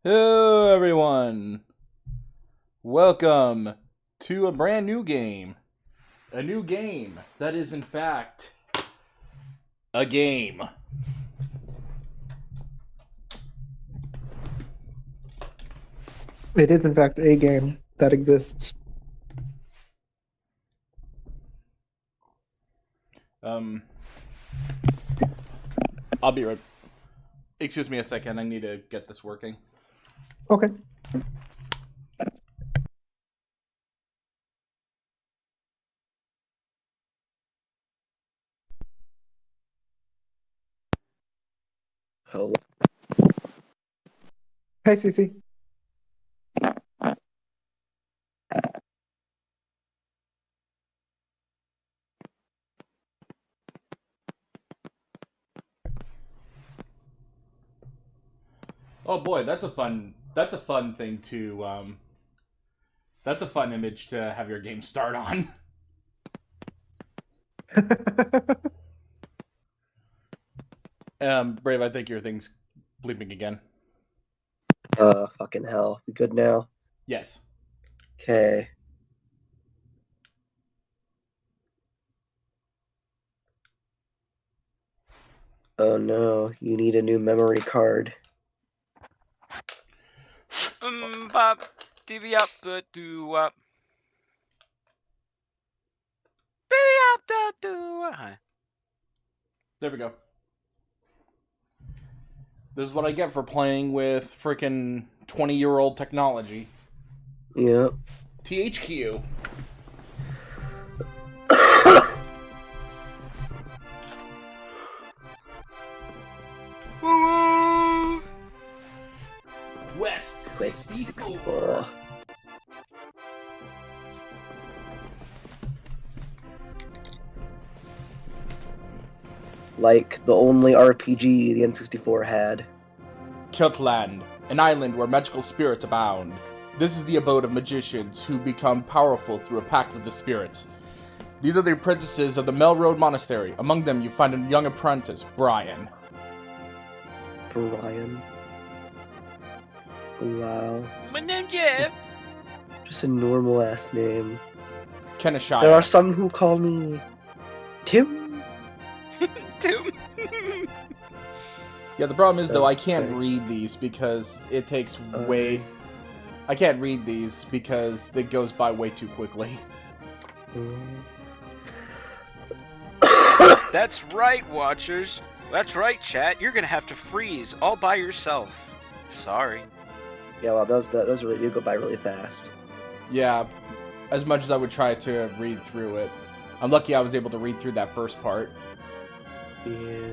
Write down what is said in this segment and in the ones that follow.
Hello everyone! Welcome to a brand new game. A new game that is in fact a game. It is, in fact, a game that exists. I'll be right. Excuse me a second, I need to get this working. Okay. Hello. Hey, Cece. Oh boy, that's a fun thing to that's a fun image to have your game start on. Brave, I think your thing's bleeping again. Fucking hell. You good now? Yes. Okay. Oh no, you need a new memory card. Bop, divvy up, do up. Divvy up, do Hi. There we go. This is what I get for playing with freaking 20-year-old technology. Yep. THQ. Quest 64. Like the only RPG the N64 had. Keltland, an island where magical spirits abound. This is the abode of magicians who become powerful through a pact with the spirits. These are the apprentices of the Melroad Monastery. Among them you find a young apprentice, Brian. Brian. Wow. My name's Jeff. Just a normal ass name. Kenishire. There are some who call me Tim. Tim. Yeah, the problem is, though, I can't Okay. read these because it takes way... I can't read these because it goes by way too quickly. That's right, watchers. That's right, chat. You're gonna have to freeze all by yourself. Sorry. Yeah, well, those really do go by really fast. Yeah, as much as I would try to read through it. I'm lucky I was able to read through that first part. Yeah.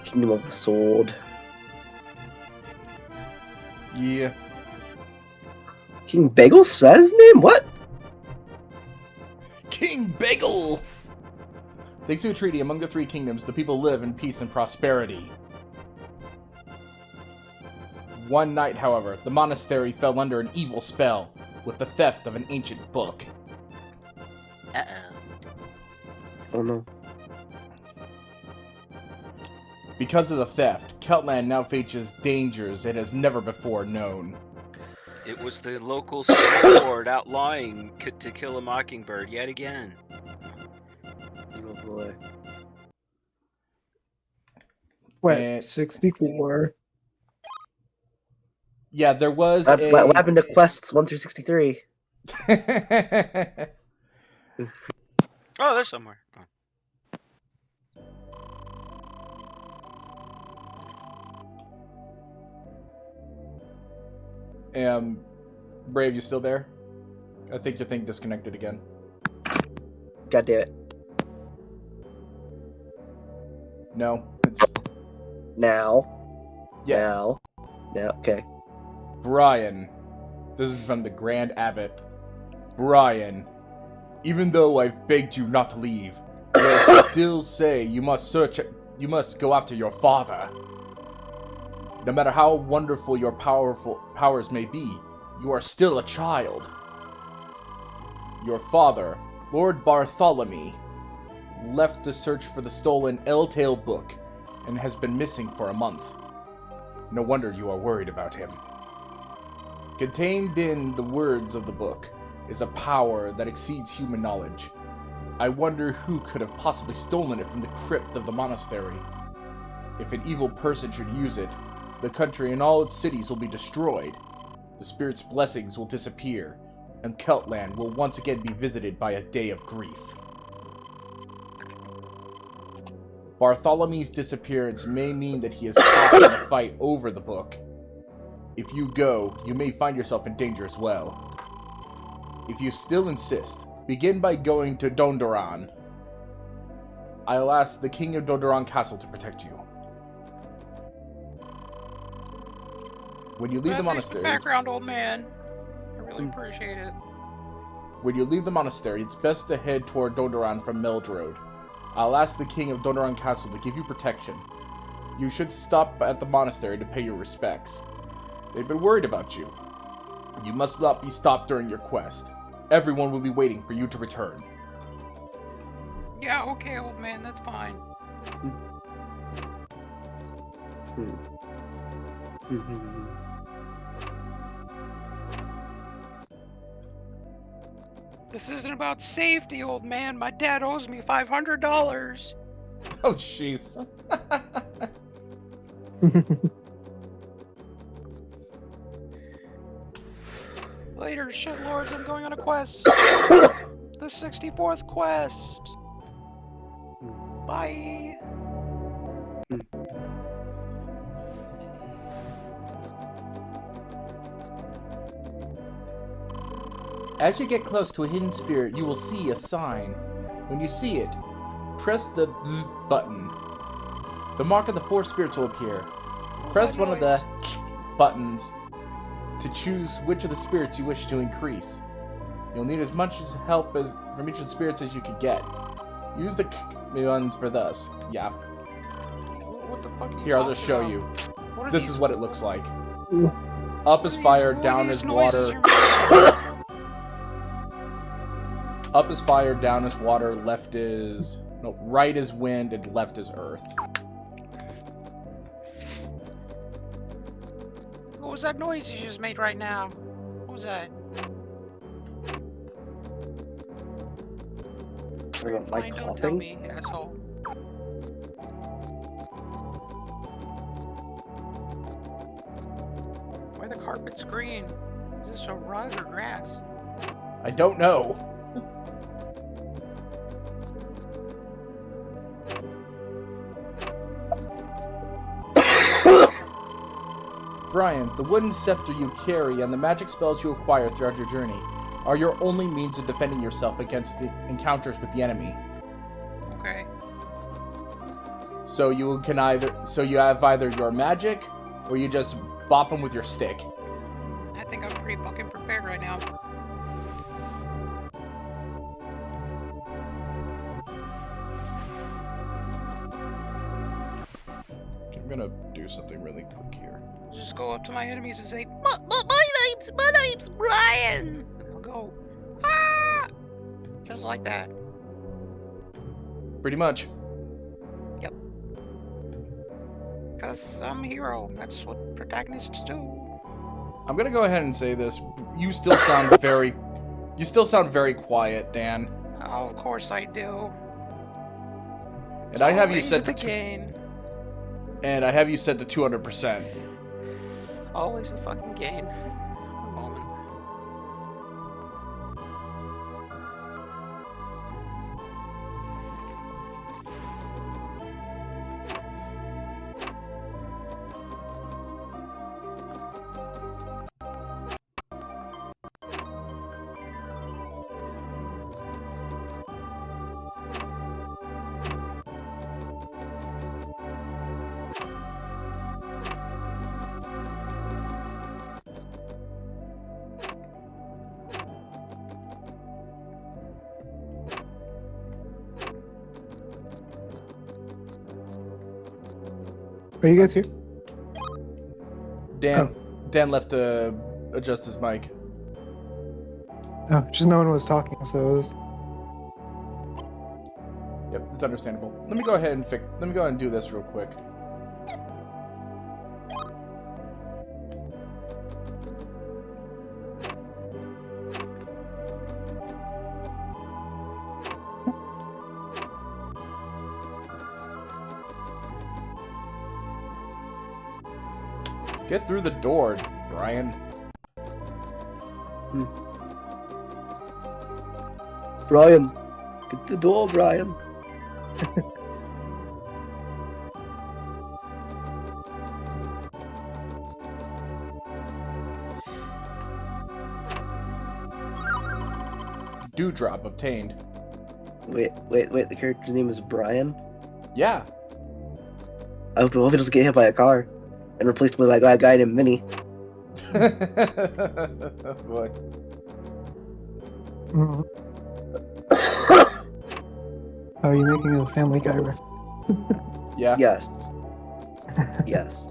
Kingdom of the Sword. Yeah. King Bagel? Is that his name? What? King Bagel! Thanks to a treaty among the three kingdoms, the people live in peace and prosperity. One night, however, the monastery fell under an evil spell, with the theft of an ancient book. Uh-oh. Oh no. Because of the theft, Keltland now faces dangers it has never before known. It was the local sword outlawing To Kill a Mockingbird yet again. Oh boy. Quest Eh. 64. Yeah, there was What happened to quests 1 through 63? Oh, there's somewhere. Oh. Brave, you still there? I think your thing disconnected again. God damn it. No, it's... Now. Yes. Now. Okay. Brian. This is from the Grand Abbot. Brian, even though I've begged you not to leave, I still say you must go after your father. No matter how wonderful your powers may be, you are still a child. Your father, Lord Bartholomew, left to search for the stolen L-Tale book, and has been missing for a month. No wonder you are worried about him. Contained in the words of the book is a power that exceeds human knowledge. I wonder who could have possibly stolen it from the crypt of the monastery. If an evil person should use it, the country and all its cities will be destroyed. The spirit's blessings will disappear, and Celtland will once again be visited by a day of grief. Bartholomew's disappearance may mean that he is caught in a fight over the book. If you go, you may find yourself in danger as well. If you still insist, begin by going to Dondoran. I'll ask the King of Dondoran Castle to protect you. When you leave the monastery... Background, old man. I really appreciate it. When you leave the monastery, it's best to head toward Dondoran from Meld Road. I'll ask the King of Dondoran Castle to give you protection. You should stop at the monastery to pay your respects. They've been worried about you. You must not be stopped during your quest. Everyone will be waiting for you to return. Yeah, okay, old man, that's fine. This isn't about safety, old man. My dad owes me $500. Oh, jeez. Later, shitlords, I'm going on a quest. The 64th quest. Bye. As you get close to a hidden spirit, you will see a sign. When you see it, press the Z button. The mark of the 4 spirits will appear. Press one of the buttons to choose which of the spirits you wish to increase. You'll need as much help from each of the spirits as you can get. Use the ones for thus. Yeah. What the fuck are you Here, I'll just show about? you. What are This these- is what it looks like. Ooh. Up is fire, what are down these is noises water. you're Up is fire, down is water, left is... No, right is wind, and left is earth. What was that noise you just made right now? What was that? Like Fine, don't tell coughing? me, asshole. Why the carpet's green? Is this a rug or grass? I don't know. Brian, the wooden scepter you carry and the magic spells you acquire throughout your journey are your only means of defending yourself against the encounters with the enemy. Okay. So you have either your magic or you just bop them with your stick. I think I'm pretty fucking prepared right now. I'm gonna do something really quick here. Just go up to my enemies and say, my name's Brian! And they'll go, ah! Just like that. Pretty much. Because I'm a hero. That's what protagonists do. I'm gonna go ahead and say this. You still sound very quiet, Dan. Oh, of course I do. And I have you Always set the to gain. and I have you set to 200%. Always the fucking gain. One moment. Are you guys here? Dan left to adjust his mic. Oh, just no one was talking, so it was... Yep, it's understandable. Let me go ahead and do this real quick. Get through the door, Brian. Brian, get the door, Brian. Dewdrop obtained. Wait, the character's name is Brian? Yeah. I hope he doesn't get hit by a car and replaced by a guy named Vinny. Boy. Mhm. Oh, you're making a Family Guy reference. Yeah. Yes. Yes.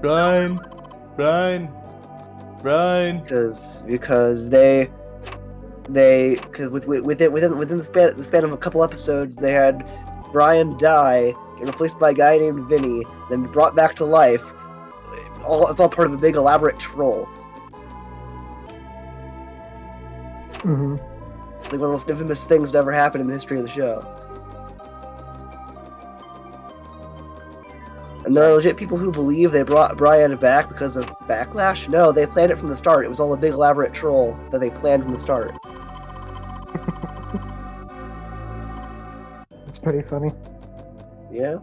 Brian. Because within the span of a couple episodes, they had Brian die, get replaced by a guy named Vinny, then be brought back to life. It's all part of a big elaborate troll. Mm-hmm. It's like one of the most infamous things to ever happen in the history of the show. And there are legit people who believe they brought Brian back because of backlash. No, they planned it from the start. It was all a big elaborate troll that they planned from the start. It's pretty funny. Yeah?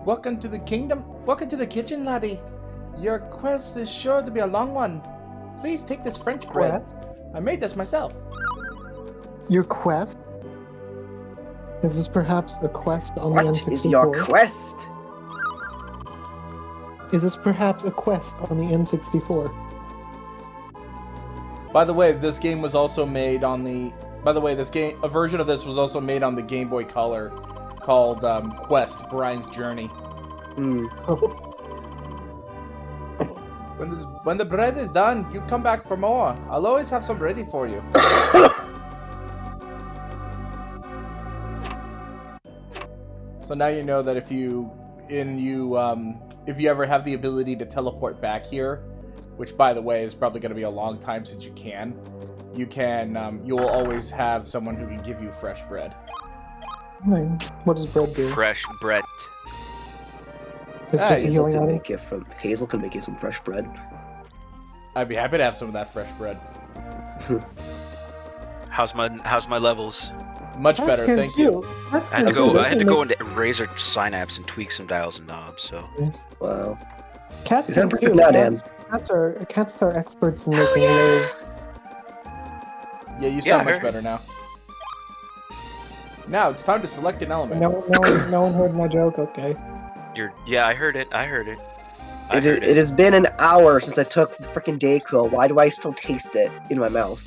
Welcome to the kingdom. Welcome to the kitchen, laddie. Your quest is sure to be a long one. Please take this French bread. Quest? I made this myself. Your quest? Is this perhaps a quest on the What N64? is your quest? Is this perhaps a quest on the N64? By the way, this game was also made on the. By the way, a version of this was also made on the Game Boy Color, called Quest: Brian's Journey. Oh, When the bread is done, you come back for more. I'll always have some ready for you. So now you know that if you ever have the ability to teleport back here, which by the way is probably going to be a long time since you will always have someone who can give you fresh bread. what does bread do? Fresh bread. It's Ah, just a Hazel healing can item. make you Hazel can make you some fresh bread. I'd be happy to have some of that fresh bread. How's my levels? Much That's better, good thank too. you. That's I had to good too. go. I had to go That's into Razor Synapse and tweak some dials and knobs. So nice. Wow. Cats You sound do perfect too. now, Dan. Cats are experts in making waves. Yeah, you Yeah, sound I much heard. better now. Now it's time to select an element. No one heard my joke. Okay. yeah, I heard it. I heard it. I It, heard it has been an hour since I took the freaking Dayquil. Why do I still taste it in my mouth?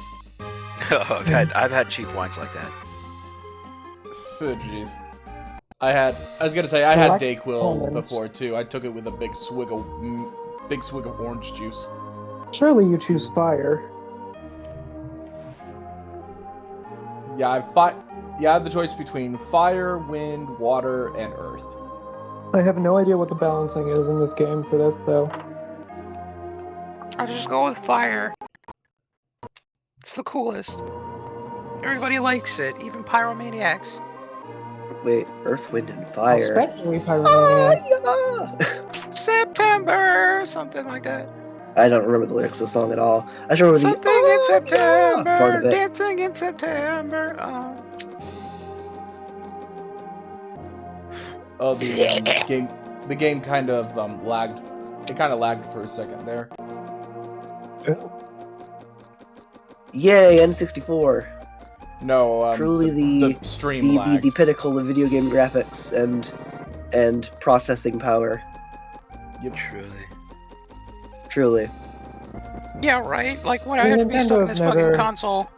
Oh, I've had cheap wines like that. Oh, jeez. I was gonna say I had Select Dayquil elements. before too. I took it with a big swig of orange juice. Surely you choose fire. Yeah, I have the choice between fire, wind, water, and earth. I have no idea what the balancing is in this game for this, though. I'll just go with fire. It's the coolest. Everybody likes it, even pyromaniacs. Wait, Earth, Wind, and Fire. Especially Pyromaniac. Yeah. September, something like that. I don't remember the lyrics of the song at all. I just remember Something the in September, part of it. dancing in September. Oh, the game kind of lagged. It kind of lagged for a second there. Yay, N64. No, Truly the stream lagged. the pinnacle of video game graphics and processing power. Yep. Truly. Yeah, right. Like what? I I mean, have to be stuck in Nintendo's this never- fucking console.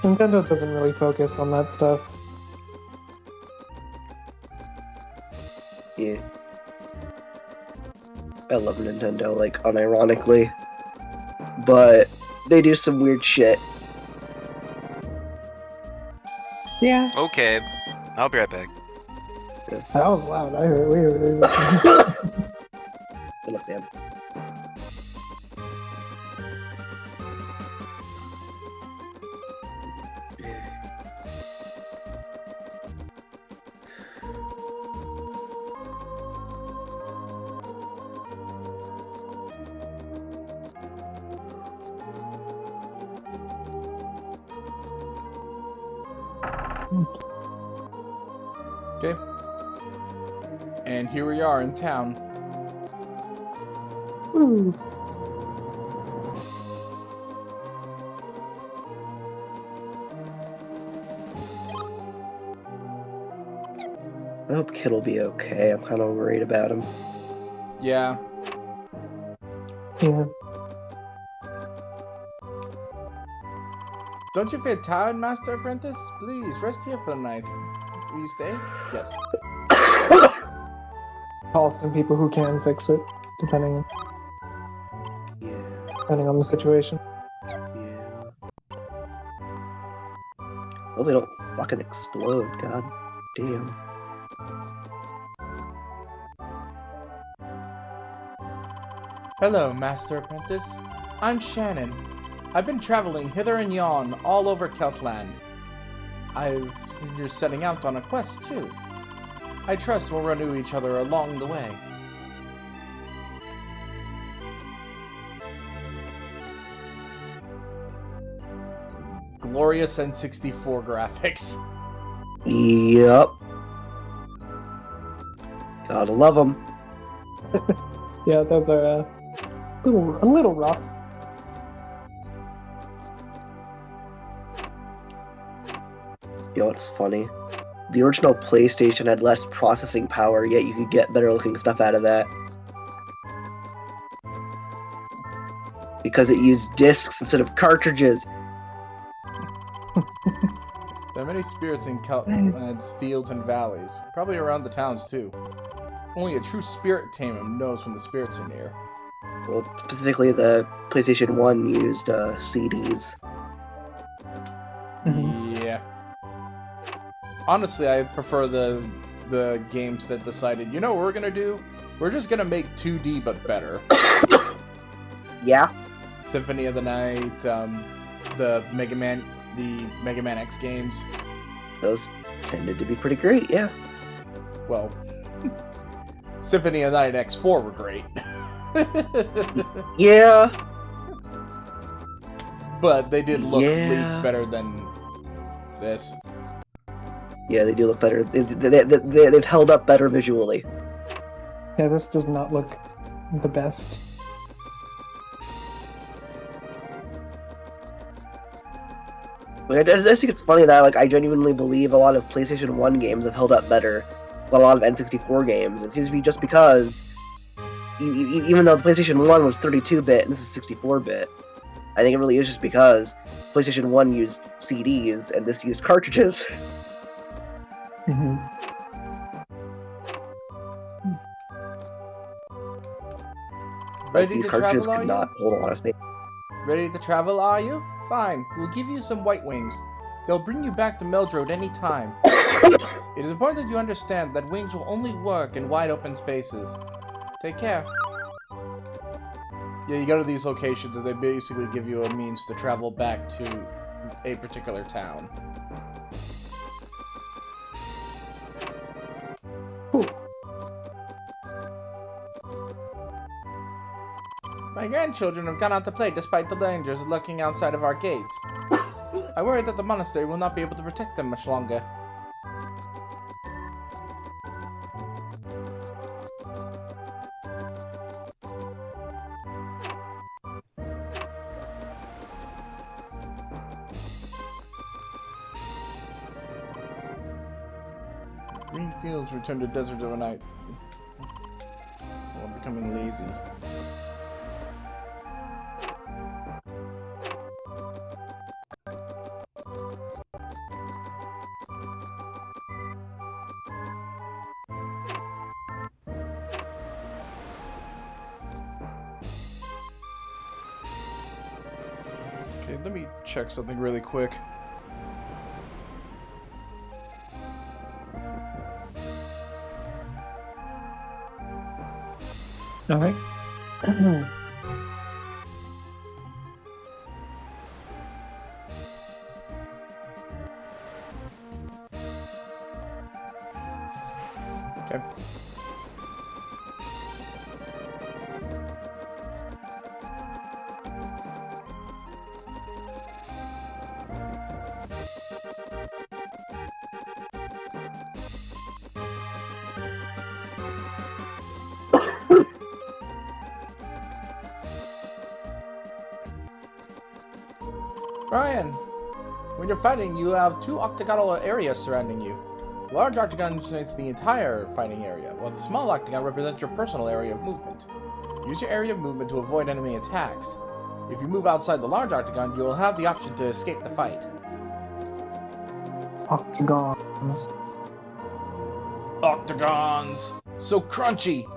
Nintendo doesn't really focus on that stuff. Yeah. I love Nintendo, like, unironically. But they do some weird shit. Yeah. Okay. I'll be right back. That was loud. I heard. We heard. Good luck, Dan. Okay. And here we are in town. Ooh. I hope Kid will be okay. I'm kind of worried about him. Yeah. Yeah. Don't you feel tired, Master Apprentice? Please, rest here for the night. Will you stay? Yes. Call some people who can fix it, depending Yeah, on the situation. yeah. Hope they don't fucking explode, god damn. Hello, Master Apprentice. I'm Shannon. I've been traveling hither and yon all over Keltland. You're setting out on a quest, too. I trust we'll run into each other along the way. Glorious N64 graphics. Yep. Gotta love them. Yeah, those are a little rough. You know what's funny? The original PlayStation had less processing power, yet you could get better looking stuff out of that. Because it used discs instead of cartridges. There are many spirits in Keltland's fields and valleys, probably around the towns too. Only a true spirit tamer knows when the spirits are near. Well, specifically the PlayStation 1 used CDs. Yeah. Honestly, I prefer the games that decided, you know what we're gonna do? We're just gonna make 2D but better. Yeah. Symphony of the Night, the Mega Man X games. Those tended to be pretty great, yeah. Well, Symphony of the Night X4 were great. Yeah. But they did look Yeah. leagues better than this. Yeah, they do look better. They've held up better visually. Yeah, this does not look the best. Like, I just think it's funny that like I genuinely believe a lot of PlayStation 1 games have held up better than a lot of N64 games. It seems to be just because, even though the PlayStation 1 was 32-bit and this is 64-bit, I think it really is just because PlayStation 1 used CDs and this used cartridges. Mm-hmm. Like, Ready these to cartridges travel, are could you? not hold a lot of space. Ready to travel, are you? Fine, we'll give you some white wings. They'll bring you back to Meldrode any time. It is important that you understand that wings will only work in wide open spaces. Take care. Yeah, you go to these locations and they basically give you a means to travel back to a particular town. My grandchildren have gone out to play despite the dangers lurking outside of our gates. I worry that the monastery will not be able to protect them much longer. Green fields return to deserts overnight. Oh, I'm becoming lazy. Okay, let me check something really quick. Alright. Okay. Brian, when you're fighting, you have two octagonal areas surrounding you. The large octagon represents the entire fighting area, while the small octagon represents your personal area of movement. Use your area of movement to avoid enemy attacks. If you move outside the large octagon, you will have the option to escape the fight. Octagons. Octagons! So crunchy!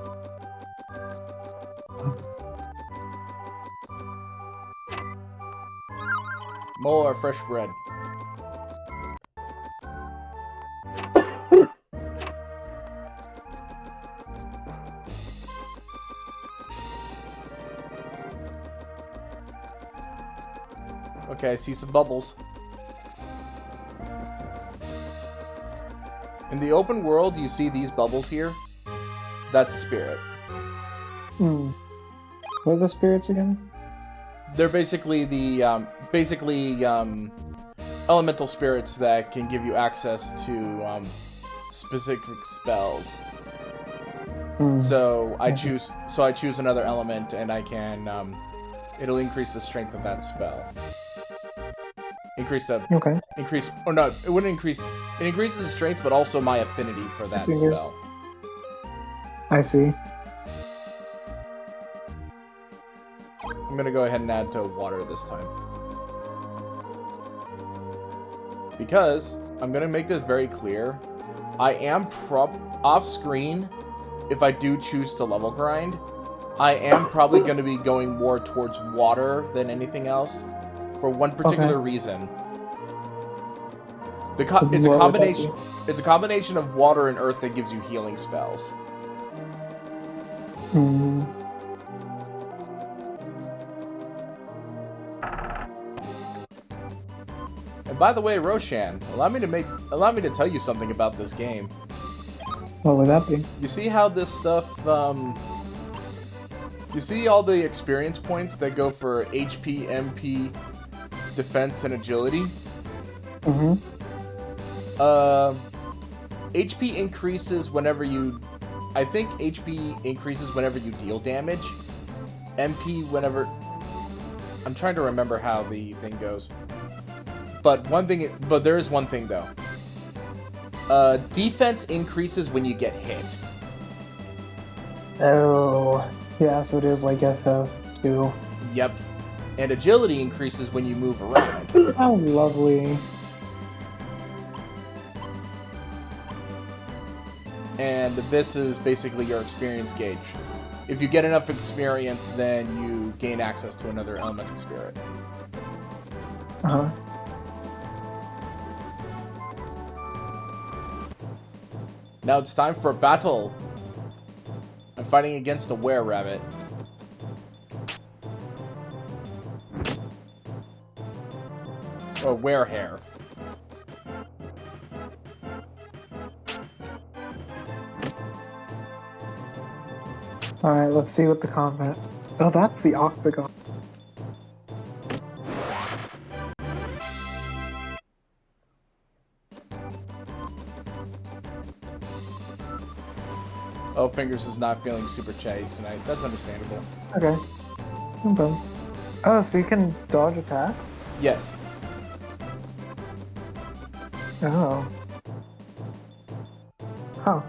More fresh bread. Okay, I see some bubbles. In the open world, you see these bubbles here? That's a spirit. What are the spirits again? They're basically the elemental spirits that can give you access to specific spells. So I choose another element, and I can it'll increase the strength of that spell. It wouldn't increase. It increases the strength, but also my affinity for that spell. I see. I'm gonna go ahead and add to water this time. Because I'm gonna make this very clear. I am off screen. If I do choose to level grind, I am probably going to be going more towards water than anything else, for one particular reason. It's a combination. It's a combination of water and earth that gives you healing spells. And by the way, Roshan, allow me to tell you something about this game. What would that be? You see how this stuff, you see all the experience points that go for HP, MP, defense, and agility? HP increases whenever you... I think HP increases whenever you deal damage. MP whenever... I'm trying to remember how the thing goes. But there is one thing, though. Defense increases when you get hit. Oh, yeah, so it is like FF2. Yep. And agility increases when you move around. How lovely. And this is basically your experience gauge. If you get enough experience, then you gain access to another elemental spirit. Now it's time for a battle. I'm fighting against a were-rabbit. Or were-hare. Alright, let's see what the combat... Oh, that's the octagon. Oh, Fingers is not feeling super chatty tonight. That's understandable. Okay. No problem. Oh, so you can dodge attack? Yes. Oh. Huh.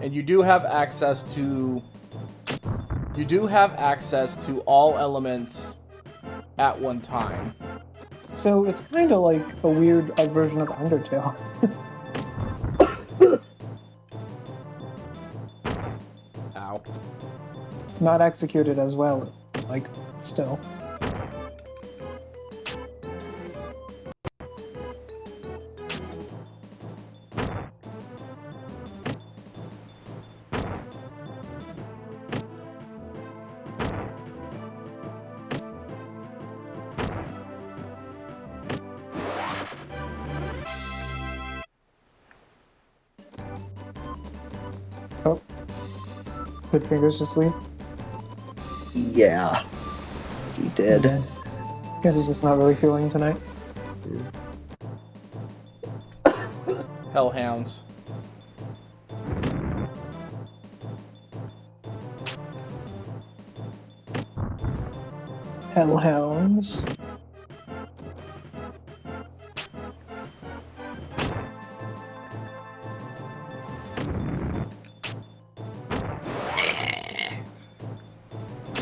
And you do have access to... You do have access to all elements at one time. So it's kind of like a weird version of Undertale. Ow. Not executed as well, like, still. Oh. Did Fingers just leave? Yeah, he did. Okay. Guess he's just not really feeling tonight. Hellhounds. Hellhounds.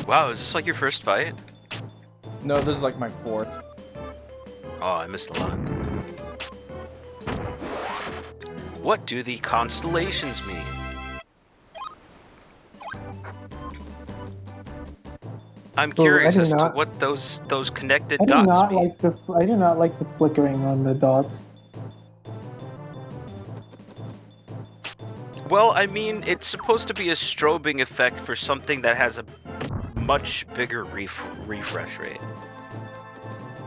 Wow, is this like your first fight? No, this is like my 4th. Oh, I missed a lot. What do the constellations mean? I'm curious as to what those connected I do dots not mean. I do not like the flickering on the dots. Well, I mean, it's supposed to be a strobing effect for something that has a much bigger refresh rate.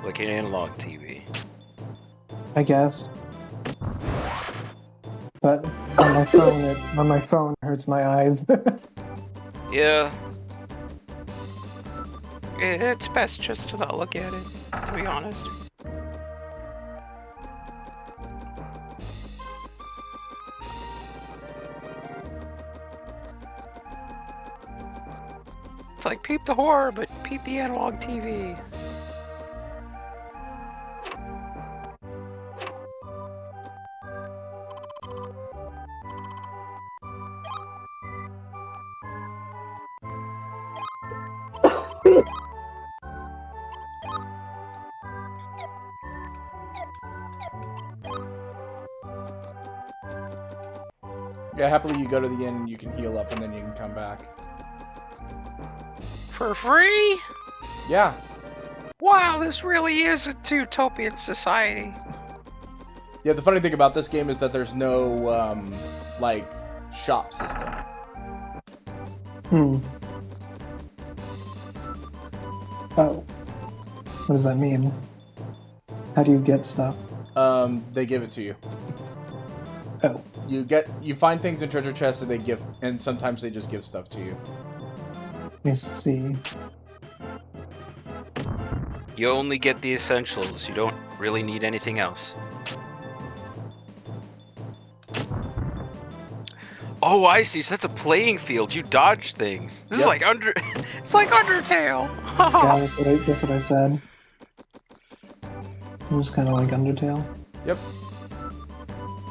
Like an analog TV. I guess. But on my phone it hurts my eyes. Yeah. It's best just to not look at it, to be honest. It's like peep the horror, but peep the analog TV. Yeah, happily you go to the inn and you can heal up and then you can come back. For free? Yeah. Wow, this really is a utopian society. Yeah, the funny thing about this game is that there's no, like, shop system. Hmm. Oh. What does that mean? How do you get stuff? They give it to you. Oh. You find things in treasure chests that they give, and sometimes they just give stuff to you. Let me see. You only get the essentials. You don't really need anything else. Oh, I see. So that's a playing field. You dodge things. This is like it's like Undertale. Yeah, that's what I said. It was kind of like Undertale. Yep.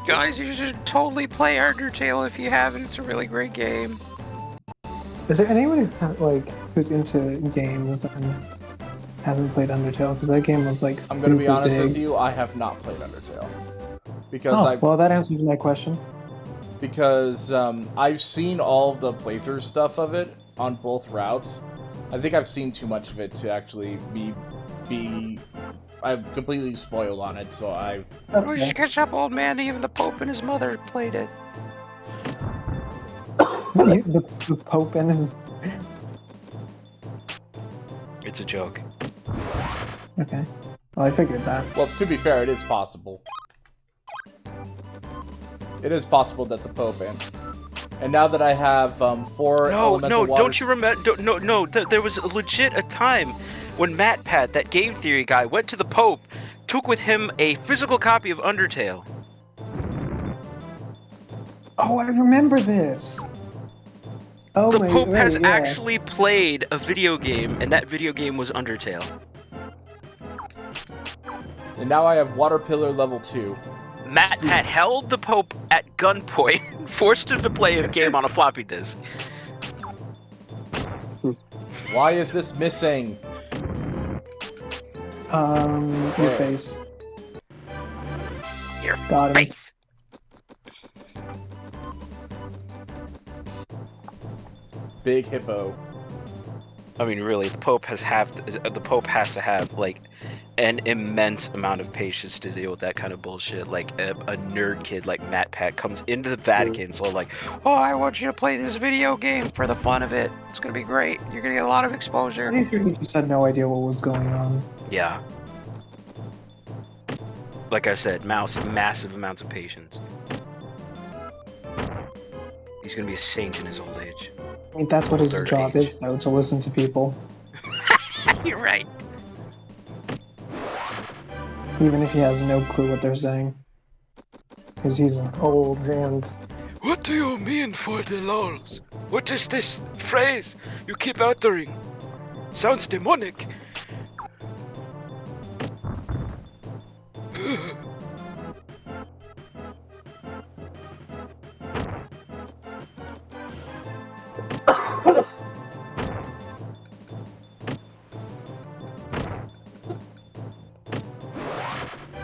Guys, you should totally play Undertale if you haven't. It's a really great game. Is there anyone who's into games and hasn't played Undertale? Because that game was like. I'm gonna be honest big. with you. I have not played Undertale because well, that answers my question. Because I've seen all of the playthrough stuff of it on both routes. I think I've seen too much of it to actually be I'm completely spoiled on it, so I've... We should catch up, old man. Even the Pope and his mother played it. the Pope and his... It's a joke. Okay. Well, I figured that. Well, to be fair, it is possible. It is possible that the Pope and now that I have 4 elemental waters... Don't you remember? There was legit a time when MatPat, that game theory guy, went to the Pope, took with him a physical copy of Undertale. Oh, I remember this. Oh, the Pope has actually played a video game, and that video game was Undertale. And now I have Water Pillar level 2. MatPat held the Pope at gunpoint, forced him to play a game on a floppy disk. Why is this missing? Your face. Your Got him. face. Big hippo. I mean, really, the Pope has to have like an immense amount of patience to deal with that kind of bullshit. Like a nerd kid like MatPat comes into the Vatican, so like, oh, I want you to play this video game for the fun of it. It's gonna be great. You're gonna get a lot of exposure. He just had no idea what was going on. Yeah. Like I said, massive amounts of patience. He's gonna be a saint in his old age. I mean, that's what his Older job age. is, though, to listen to people. You're right. Even if he has no clue what they're saying. Because he's old and... What do you mean for the lulz? What is this phrase you keep uttering? Sounds demonic.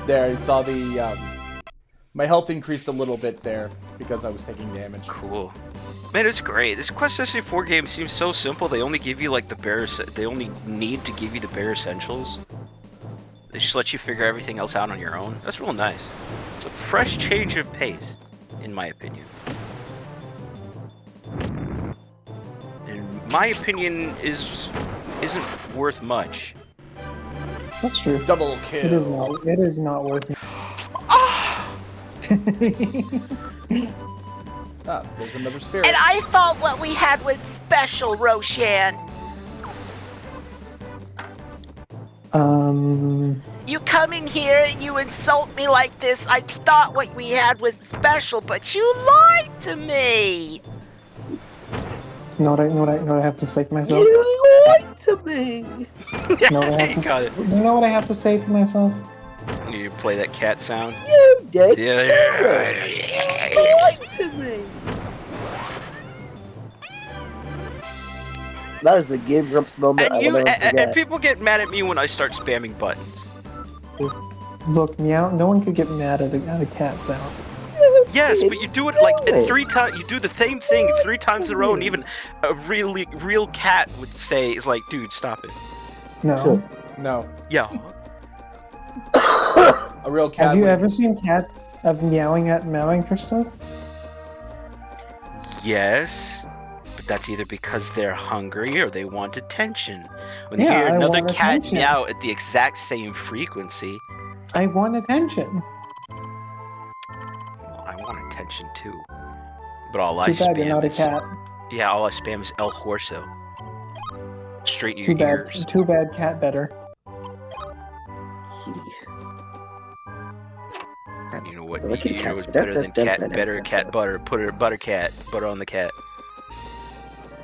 There, you saw the, my health increased a little bit there because I was taking damage. Cool. Man, it's great. This Quest 64 game seems so simple. They only give you like the bare. They only need to give you the bare essentials. They just let you figure everything else out on your own. That's real nice. It's a fresh change of pace, in my opinion. And my opinion isn't worth much. That's true. Double kill. It is not worth it. Ah, there's another spirit. And I thought what we had was special, Roshan. You come in here and you insult me like this. I thought what we had was special, but you lied to me. Know what I have to say for myself? You lied to me. Know what I have to Got it. You know what I have to say for myself? You play that cat sound? You did. Yeah. You lied to me. That is a Game Grumps moment. And I and people get mad at me when I start spamming buttons. Look, meow. No one could get mad at a cat sound. Yes, but you do it like 3 times. You do the same thing 3 times in a row, and even a real cat would say, "Is like, dude, stop it." No. No. Yeah. A real cat. Have you would- ever seen cats meowing for stuff? Yes, but that's either because they're hungry or they want attention. When Yeah, you hear I another want cat attention. meow at the exact same frequency, I want attention. well, I want attention too. But all I Too bad spam you're not a is cat. yeah, all I spam is El Corso. Straight in Too your bad. ears. Too bad. Cat better. You know what? Well, You know what's better than cat? Better cat butter. Put it butter cat. Butter on the cat.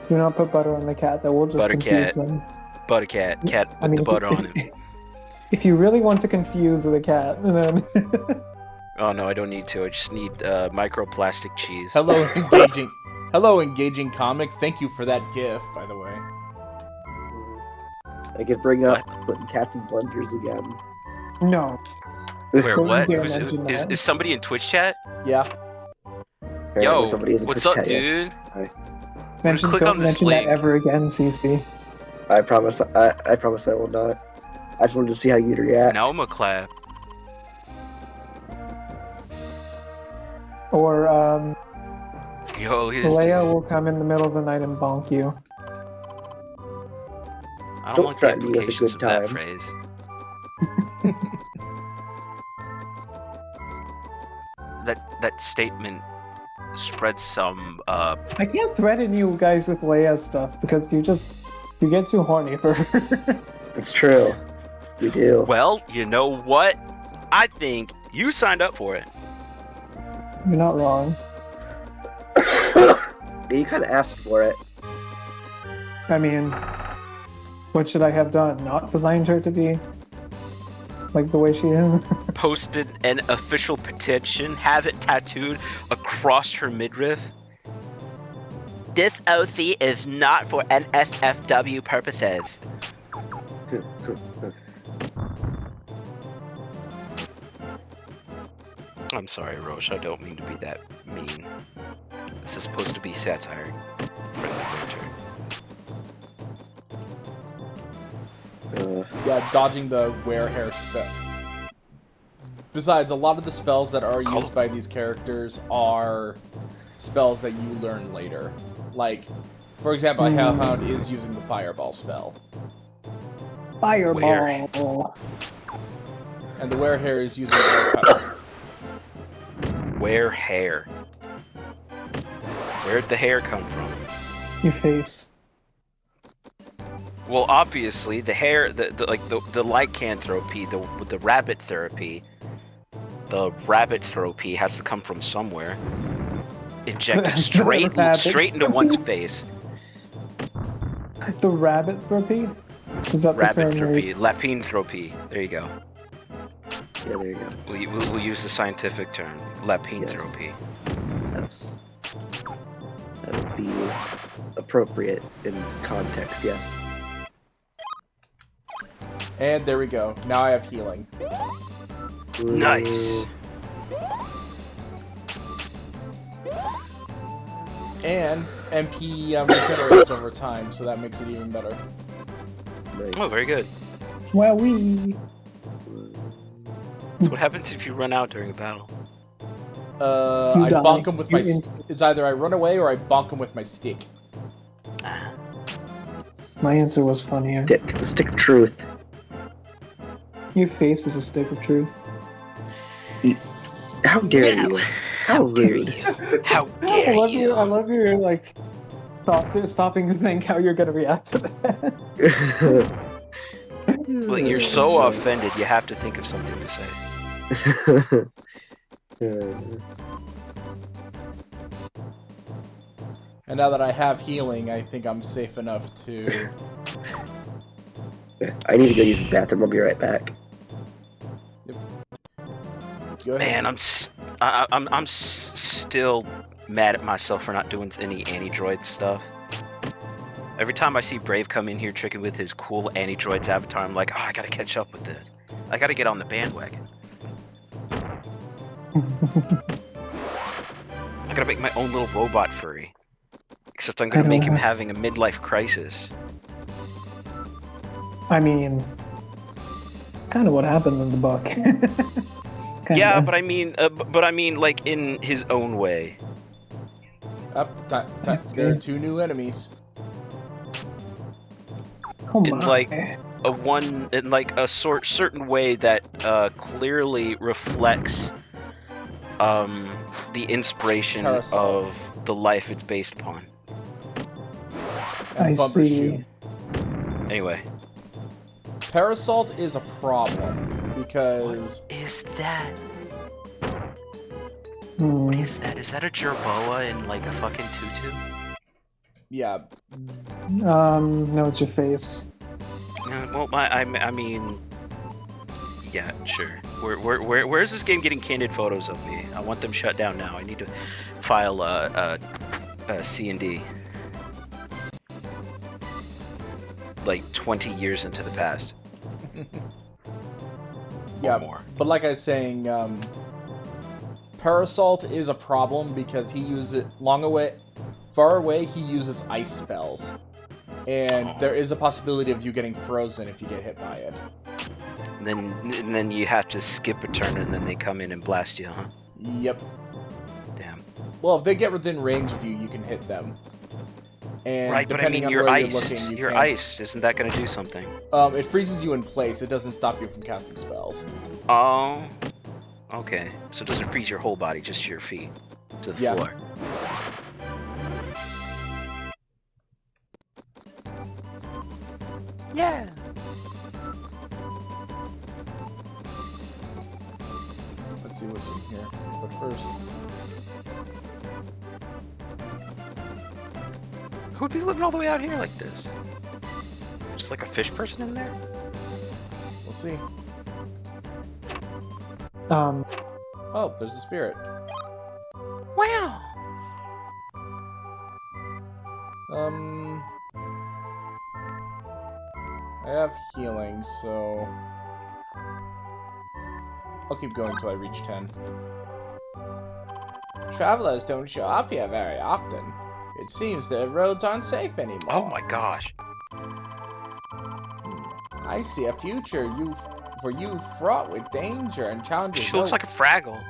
Do not put butter on the cat. That will just Butter confuse cat. them. Butter cat. Cat with I mean, the butter on it. If you really want to confuse with a cat, then Oh no, I don't need to. I just need microplastic cheese. Hello, engaging comic. Thank you for that gift, by the way. I could bring up putting cats in blenders again. no. Where? Don't What? dare mention that. Is somebody in Twitch chat? Yeah. Apparently Yo, somebody is in what's Twitch up, chat, yes. dude? Mention, click on don't this mention link. that ever again, CC. I promise. I promise I will not. I just wanted to see how you'd react. Now I'm a clap. Or Yo, his Leia will come in the middle of the night and bonk you. I don't Don't like the threaten me with a implications good of that time. phrase. That statement spreads some I can't threaten you guys with Leia stuff because you get too horny for her. It's true. You do. well, you know what? I think you signed up for it. You're not wrong. You kind of asked for it. I mean, what should I have done? Not designed her to be like the way she is? Posted an official petition, have it tattooed across her midriff. This OC is not for NSFW purposes. I'm sorry, Roche. I don't mean to be that mean. This is supposed to be satire. Friendly banter. Yeah, dodging the wear hair spell. Besides, a lot of the spells that are used by these characters are spells that you learn later. Like, for example, Hellhound is using the Fireball spell. Fireball. And the wear hair is using Haircut. Wear hair. Where'd the hair come from? Your face. Well, obviously, the hair, the lycanthropy, the rabbit therapy, the rabbit therapy has to come from somewhere. Injected straight into one's face. The rabbit therapy? Is that the term? Rabbit-thropy, lapinthropy. There you go. Yeah, there you go. We'll use the scientific term, lapinthropy. Yes. That would be appropriate in this context, yes. And there we go. Now I have healing. Nice. And MP regenerates over time, so that makes it even better. Nice. Oh, very good. Wowee. So what happens if you run out during a battle? I die. bonk him with my... You It's either I run away or I bonk him with my stick. Ah. My answer was funnier. The stick of truth. Your face is a stick of truth. How dare you? How rude. How I dare love you? I love your like stopping to think how you're gonna react to that. Well, you're so offended, you have to think of something to say. And now that I have healing, I think I'm safe enough to... I need to go use the bathroom. I'll be right back. Go ahead. Man, I'm still mad at myself for not doing any anti-droid stuff. Every time I see Brave come in here tricking with his cool anti-droids avatar, I'm like, oh, I gotta catch up with this. I gotta get on the bandwagon. I gotta make my own little robot furry. Except I'm gonna make him having a midlife crisis. I mean, kind of what happened in the book. Yeah, but I mean, like in his own way. There are 2 new enemies. Oh In my. like a certain way that clearly reflects the inspiration Parasol. of the life it's based upon. I Bumper see. shoe. Anyway. Parasol is a problem because Is that? Hmm. What is that? Is that a jerboa in like a fucking tutu? yeah, No, it's your face. Well, I mean, yeah, sure. Where's this game getting candid photos of me? I want them shut down now. I need to file a C&D. Like 20 years into the past. yeah. Or more. But like I was saying, Parasol is a problem because he uses far away. He uses ice spells, and there is a possibility of you getting frozen if you get hit by it. And then you have to skip a turn, and then they come in and blast you, huh? Yep. Damn. Well, if they get within range of you, you can hit them. And Right, but I depending mean, on you're where iced. you're looking, you You're can... iced. Isn't that gonna do something? It freezes you in place. It doesn't stop you from casting spells. Oh. Okay. So it doesn't freeze your whole body, just your feet to the floor. Yeah. Let's see what's in here. But first, Who'd be living all the way out here like this? Just like a fish person in there? we'll see. Oh, there's a spirit. Wow. I have healing, so I'll keep going until I reach 10. Travelers don't show up here very often. It seems the roads aren't safe anymore. Oh my gosh. I see a future for you fraught with danger and challenges. She looks like a Fraggle.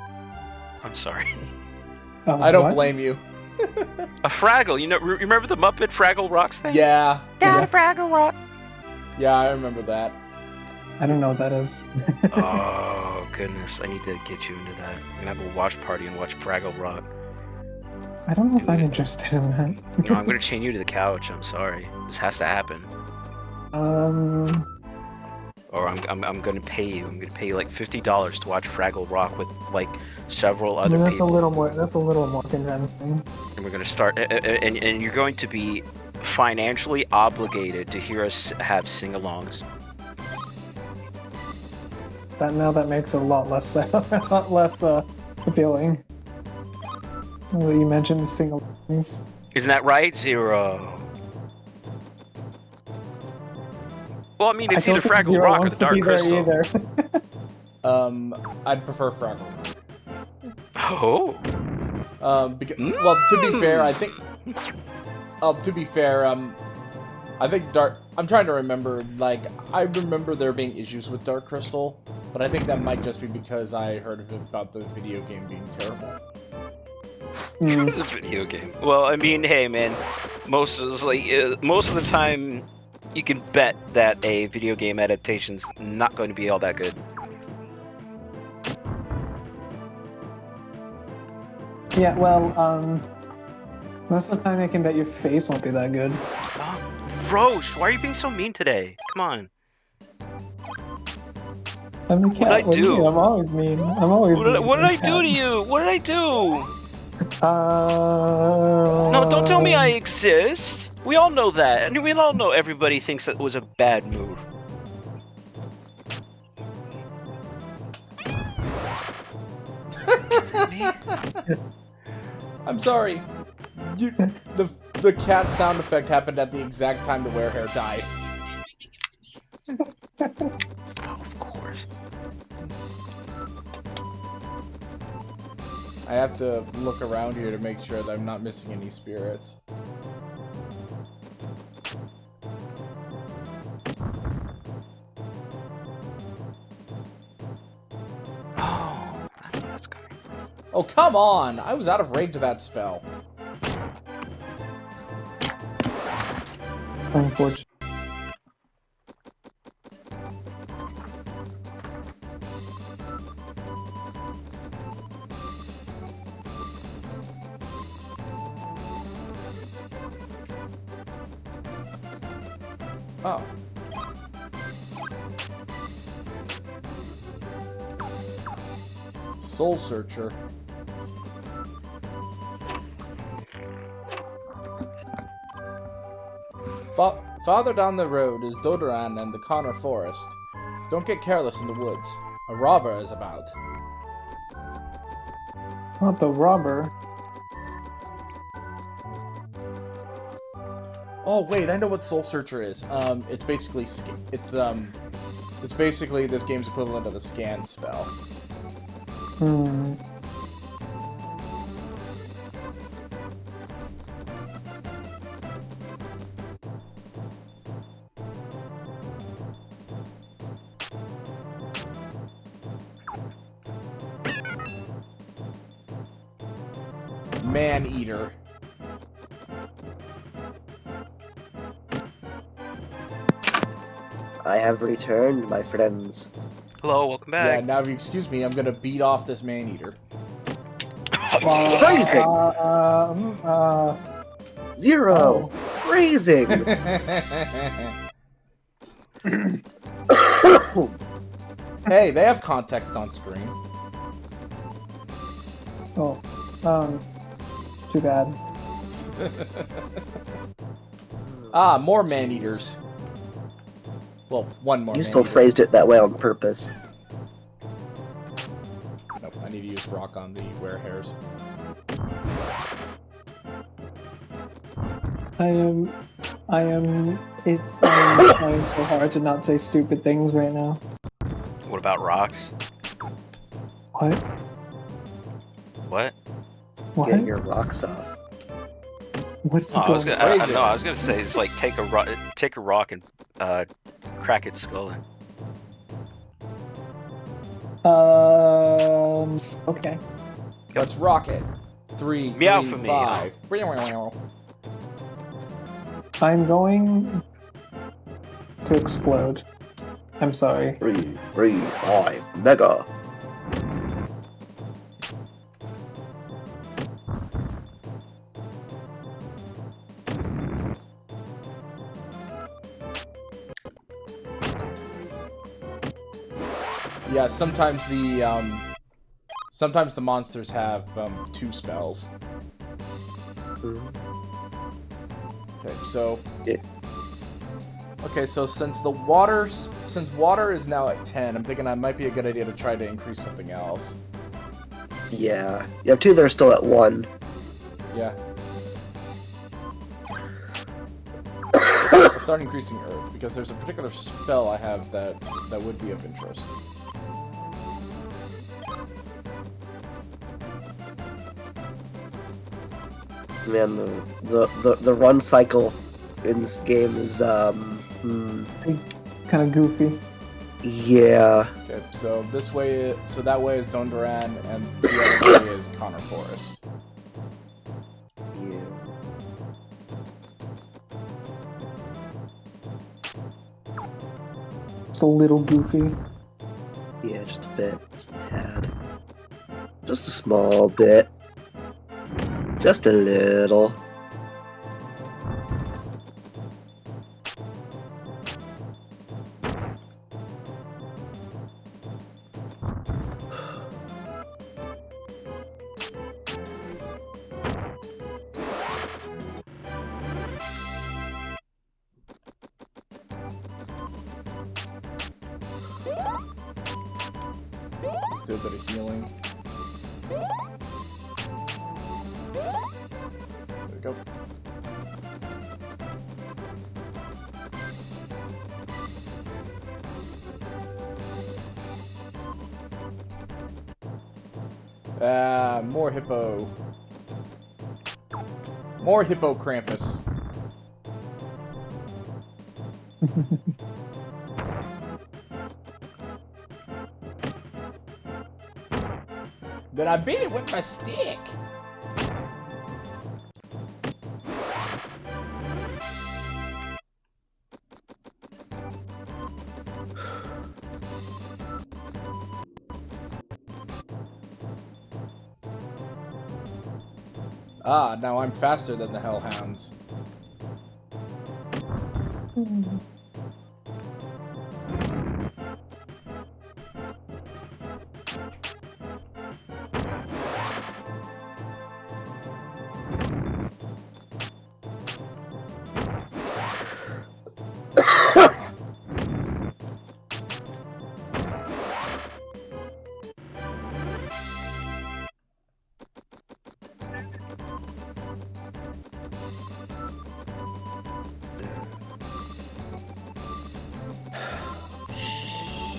I'm sorry. I don't What? blame you. A Fraggle. You know, remember the Muppet Fraggle Rocks thing? Yeah. Down a Fraggle Rock. Yeah, I remember that. I don't know what that is. Oh goodness, I need to get you into that. We're gonna have a watch party and watch Fraggle Rock. I don't know if I'm interested in that. You know, I'm gonna chain you to the couch. I'm sorry. This has to happen. Or I'm gonna pay you. I'm gonna pay you like $50 to watch Fraggle Rock with like several I other mean, that's people. a little more. That's a little more convincing. And we're gonna start. And you're going to be financially obligated to hear us have sing-alongs. That makes it a lot less a lot less appealing. Well, you mentioned single things. Isn't that right, Zero? Well, I mean, it's I either don't think Fraggle Zero Rock or wants the to be Dark there Crystal. either. I'd prefer Fraggle. Oh. Well, to be fair, I think. To be fair, I think Dark. I'm trying to remember. Like, I remember there being issues with Dark Crystal, but I think that might just be because I heard about the video game being terrible. This video game. Well, I mean, hey, man. Most of the time, you can bet that a video game adaptation's not going to be all that good. Yeah, well, most of the time I can bet your face won't be that good. Roche, why are you being so mean today? Come on. I'm a What did I cat. What do you do? mean? I'm always mean. I'm always mean. What did I I'm a do to cat. you? What did I do? No, No, don't tell me I exist. We all know that, and we all know everybody thinks that was a bad move. Is it me? I'm sorry. The cat sound effect happened at the exact time the werehair died. Oh, of course. I have to look around here to make sure that I'm not missing any spirits. Oh, that's where that's coming from. Oh, come on! I was out of range of that spell. Unfortunately. Oh. Soul Searcher. Farther down the road is Dodoran and the Connor Forest. Don't get careless in the woods. A robber is about. Not the robber. Oh wait, I know what Soul Searcher is. It's basically it's basically this game's equivalent of a scan spell. Hmm. Man-Eater. I have returned, my friends. Hello, welcome Yeah, back. now if you excuse me, I'm gonna beat off this Man-Eater. Phrasing! Zero! Oh. Phrasing! Hey, they have context on screen. Oh. Too bad. Ah, more Man-Eaters. Well, one more You still Man-Eater. phrased it that way on purpose. Nope, I need to use rock on the werehairs. I'm trying so hard to not say stupid things right now. What about rocks? What? What? What? Get your rocks off. What's Oh, I was going gonna, on? no, I was gonna say it's like take a rock and crack its skull in. Okay. Let's rock it. 3, Meow 3, for me. 5. I'm going to explode. I'm sorry. 3, 3, 5, mega. yeah, sometimes the monsters have 2 spells. Mhm. Okay, so Yeah. okay, so since water is now at 10, I'm thinking that might be a good idea to try to increase something else. Yeah. You have 2 that are still at 1. Yeah. I'll start increasing Earth because there's a particular spell I have that would be of interest. Man, the run cycle in this game is Kind of goofy. yeah. Okay, so that way is Dondoran, and the other way is Connor Forest. Yeah. It's a little goofy. Yeah, just a bit, just a tad, just a small bit, just a little. Let's do a bit of healing. There we go. Ah, more hippo. More hippo Krampus. Then I beat it with my stick. Ah, now I'm faster than the Hellhounds.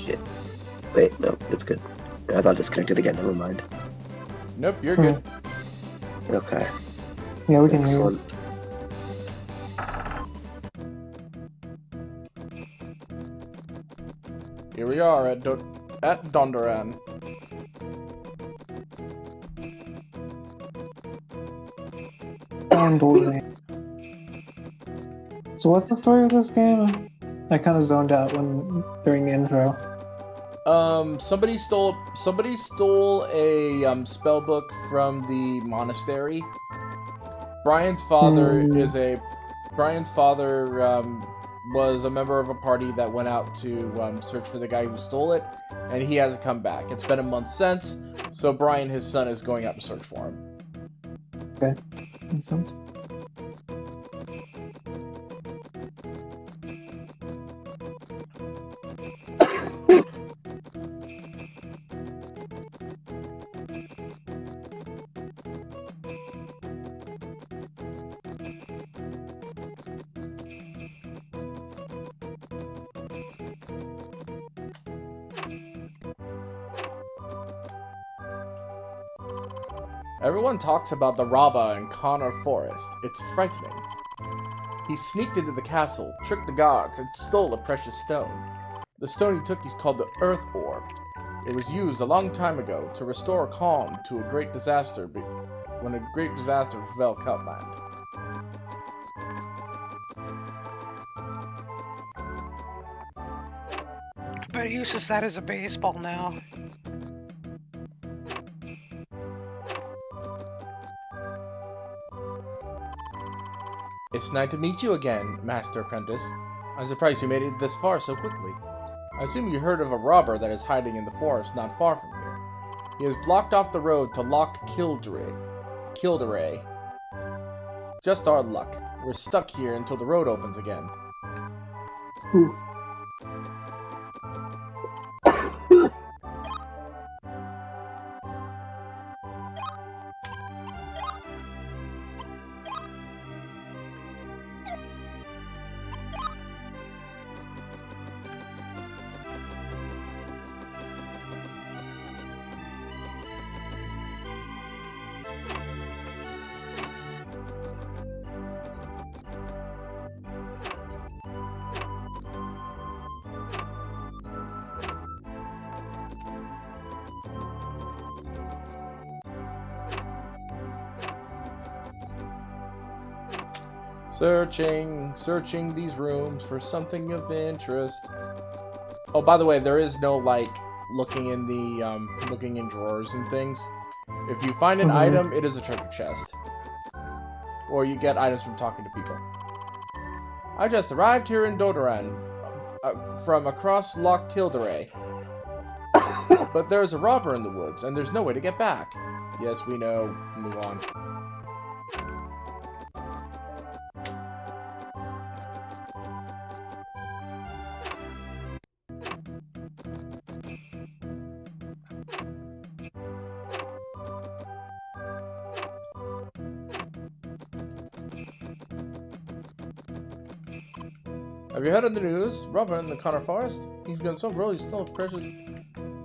Shit. Wait, no, it's good. I thought disconnected again. Never mind. Nope, you're good. Okay. Yeah, we can hear you. Excellent. Here we are at Dondoran. Dondoran. So what's the story of this game? I kind of zoned out during the intro. Somebody stole a spell book from the monastery. Brian's father was a member of a party that went out to search for the guy who stole it, and he hasn't come back. It's been a month since, so Brian, his son, is going out to search for him. Okay, makes sense. Everyone talks about the Rabba in Connor Forest. It's frightening. He sneaked into the castle, tricked the guards, and stole a precious stone. The stone he took is called the Earth Orb. It was used a long time ago to restore calm to a great disaster when a great disaster befell Cutland. But he uses that as a baseball now. It's nice to meet you again, Master Apprentice. I'm surprised you made it this far so quickly. I assume you heard of a robber that is hiding in the forest not far from here. He has blocked off the road to Loch Kildare. Just our luck. We're stuck here until the road opens again. Ooh. Searching these rooms for something of interest. Oh, by the way, there is no, like, looking in drawers and things. If you find an item, it is a treasure chest. Or you get items from talking to people. I just arrived here in Dodoran, from across Loch Kildare. But there's a robber in the woods, and there's no way to get back. Yes, we know. Move on. Have you heard of the news? Robber in the Connor Forest? He's gone so broke, he stole precious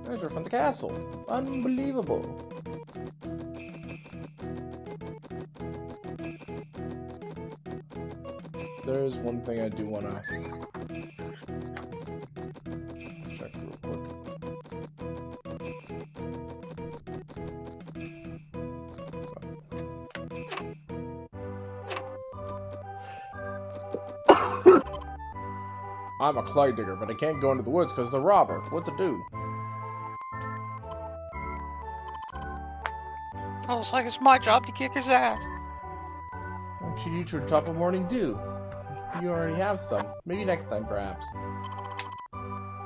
treasure from the castle. Unbelievable. There's one thing I do want to check real quick. I'm a clay digger, but I can't go into the woods because of the robber. What to do? Looks like it's my job to kick his ass. What should you to the top of morning dew? You already have some. Maybe next time, perhaps.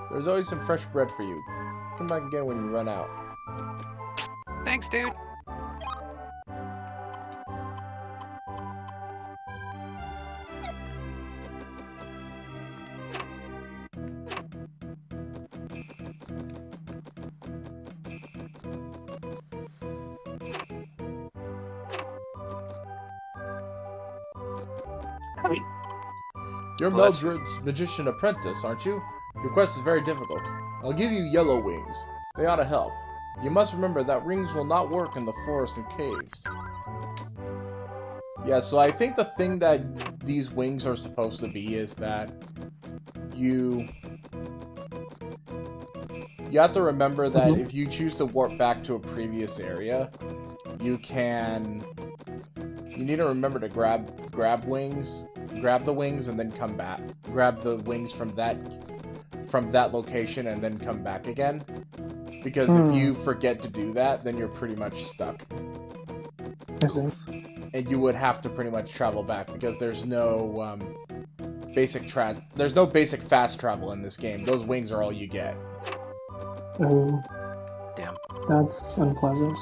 There's always some fresh bread for you. Come back again when you run out. Thanks, dude. You're Mildred's magician apprentice, aren't you? Your quest is very difficult. I'll give you yellow wings. They ought to help. You must remember that rings will not work in the forest and caves. Yeah, so I think the thing that these wings are supposed to be is that you have to remember that if you choose to warp back to a previous area, you need to remember to grab the wings and then come back. Grab the wings from that location and then come back again. Because if you forget to do that, then you're pretty much stuck. I see. And you would have to pretty much travel back because there's no basic fast travel in this game. Those wings are all you get. Oh, Damn. that's unpleasant.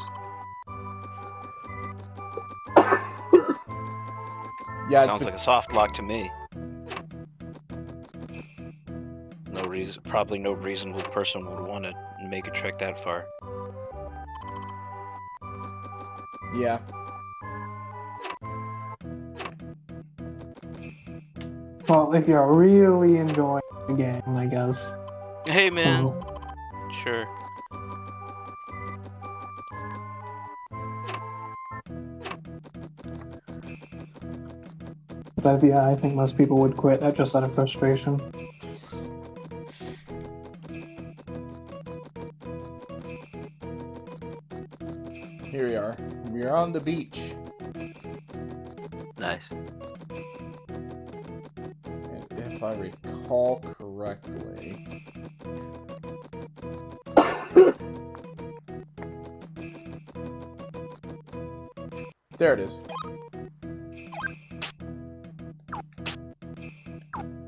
Yeah, Sounds like a soft lock to me. Probably no reasonable person would want to make a trek that far. Yeah. Well, if you're really enjoying the game, I guess. Hey, man. So, Sure. but yeah, I think most people would quit just out of frustration. Here we are. We are on the beach. Nice. And if I recall correctly... There it is.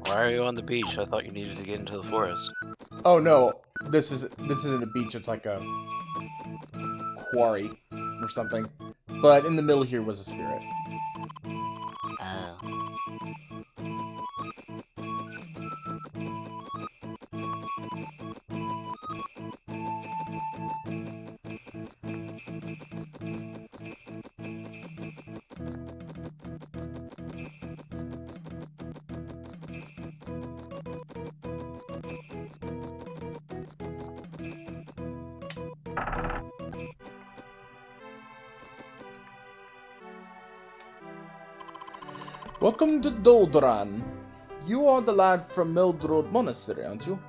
Why are you on the beach? I thought you needed to get into the forest. Oh no, this isn't a beach. It's like a quarry or something. But in the middle here was a spirit. Oh. Welcome to Doldran. You are the lad from Mildred Monastery, aren't you?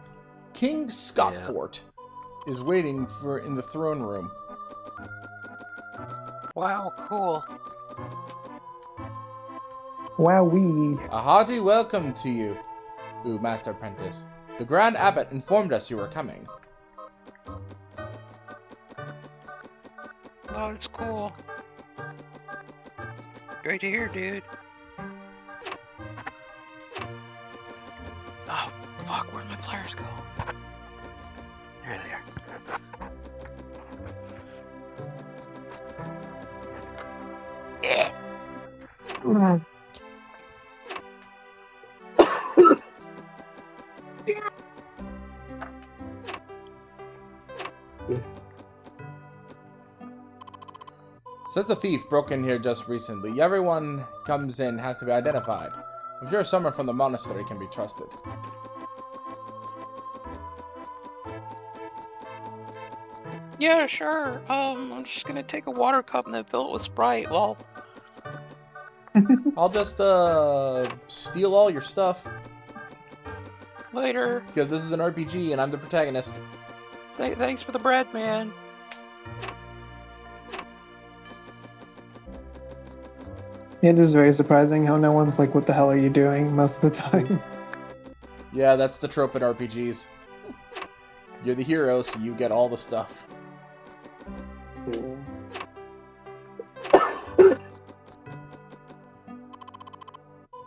King Scottfort is waiting in the throne room. Wow, cool. Wowee. A hearty welcome to you, Master Apprentice. The Grand Abbot informed us you were coming. Oh, it's cool. Great to hear, dude. Oh, fuck, where'd my players go? There they are. Mm. Says the thief broke in here just recently. Everyone comes in has to be identified. I'm sure someone from the monastery can be trusted. Yeah, sure. I'm just gonna take a water cup and then fill it with Sprite. Well, I'll just steal all your stuff. later. Because this is an RPG and I'm the protagonist. Thanks for the bread, man. It is very surprising how no one's like, what the hell are you doing most of the time? Yeah, that's the trope in RPGs. You're the hero, so you get all the stuff.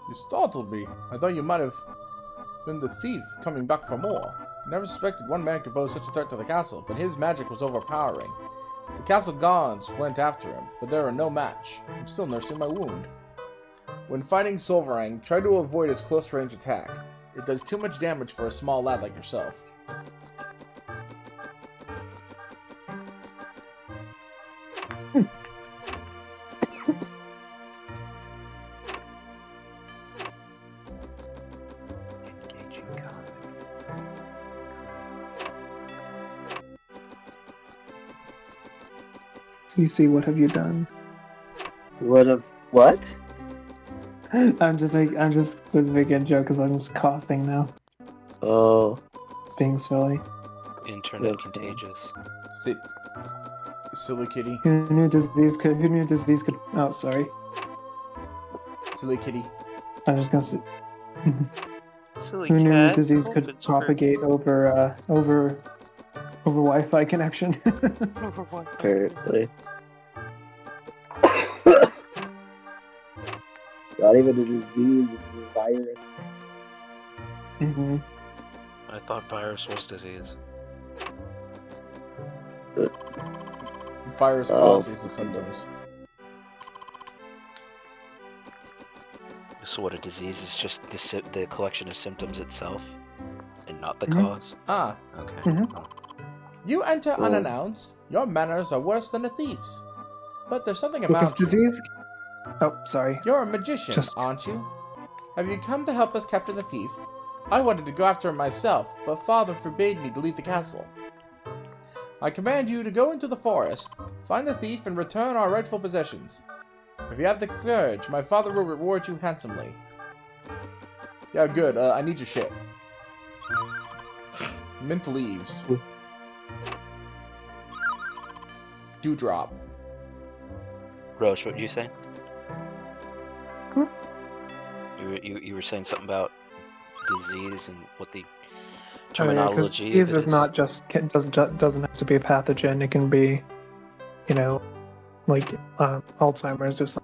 You startled me. I thought you might have been the thief coming back for more. Never suspected one man could pose such a threat to the castle, but his magic was overpowering. The castle guards went after him, but they were no match. I'm still nursing my wound. When fighting Solvarang, try to avoid his close-range attack. It does too much damage for a small lad like yourself. Engaging combat. CC, what have you done? What? I'm just making a joke because I'm just coughing now. Oh. Being silly. Internet Okay. contagious. Silly kitty. Who knew disease could oh sorry. Silly kitty. I'm just gonna say Silly who knew cat. disease could COVID's for- propagate over Wi-Fi connection. over what? Apparently. Not even a disease, it's a virus. Mm-hmm. I thought virus was disease. Virus Oh. causes the symptoms. So what, a disease is just the collection of symptoms itself, and not the Mhm. cause? Ah, Okay. Mhm. Oh. you enter Oh. unannounced. Your manners are worse than a thief's. But there's something about Because you. disease. Oh, sorry. You're a magician, Just- aren't you? Have you come to help us capture the thief? I wanted to go after him myself, but Father forbade me to leave the castle. I command you to go into the forest, find the thief, and return our rightful possessions. If you have the courage, my father will reward you handsomely. Yeah, good. I need your shit. Mint leaves. Dewdrop. Roche, what did you say? Hmm? You were saying something about disease and what the Because terminology disease of it is not just doesn't have to be a pathogen. It can be, like Alzheimer's or something.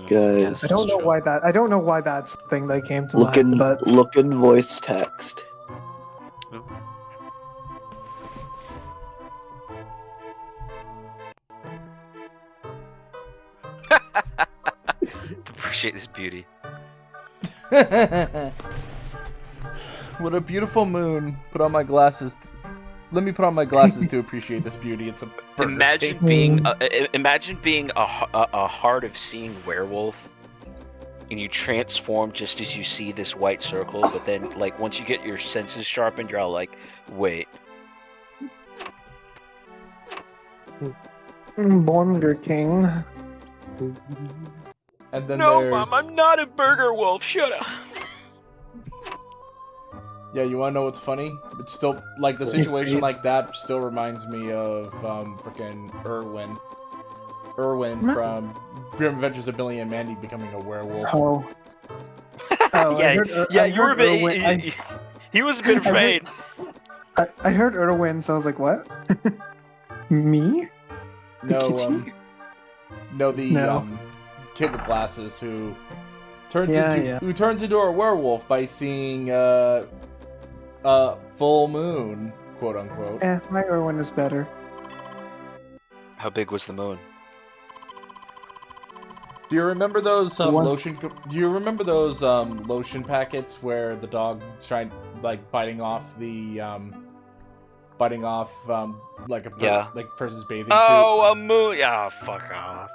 Guys. yes, I don't know true. why that. I don't know why that's the thing that came to mind. But Look in voice text. To appreciate this beauty. What a beautiful moon. Put on my glasses. Let me put on my glasses to appreciate this beauty. It's a Burger Imagine King. being a hard of seeing werewolf, and you transform just as you see this white circle. But then, like, once you get your senses sharpened, you're all like, "Wait, Burger King. And then no, there's... Mom, I'm not a burger wolf. Shut up." Yeah, you wanna know what's funny? It's still, like, the situation like that still reminds me of, frickin' Irwin. Irwin from Grim Adventures of Billy and Mandy becoming a werewolf. Oh. Oh, Yeah, you were a bit. He was a bit afraid. I heard Irwin, so I was like, what? Me? No, Kitty? the kid with glasses who turns into a werewolf by seeing full moon, quote unquote. My Irwin is better. How big was the moon? Do you remember those One. lotion? Do you remember those lotion packets where the dog tried like biting off like a person's bathing suit? Oh, a moon! Ah, fuck off!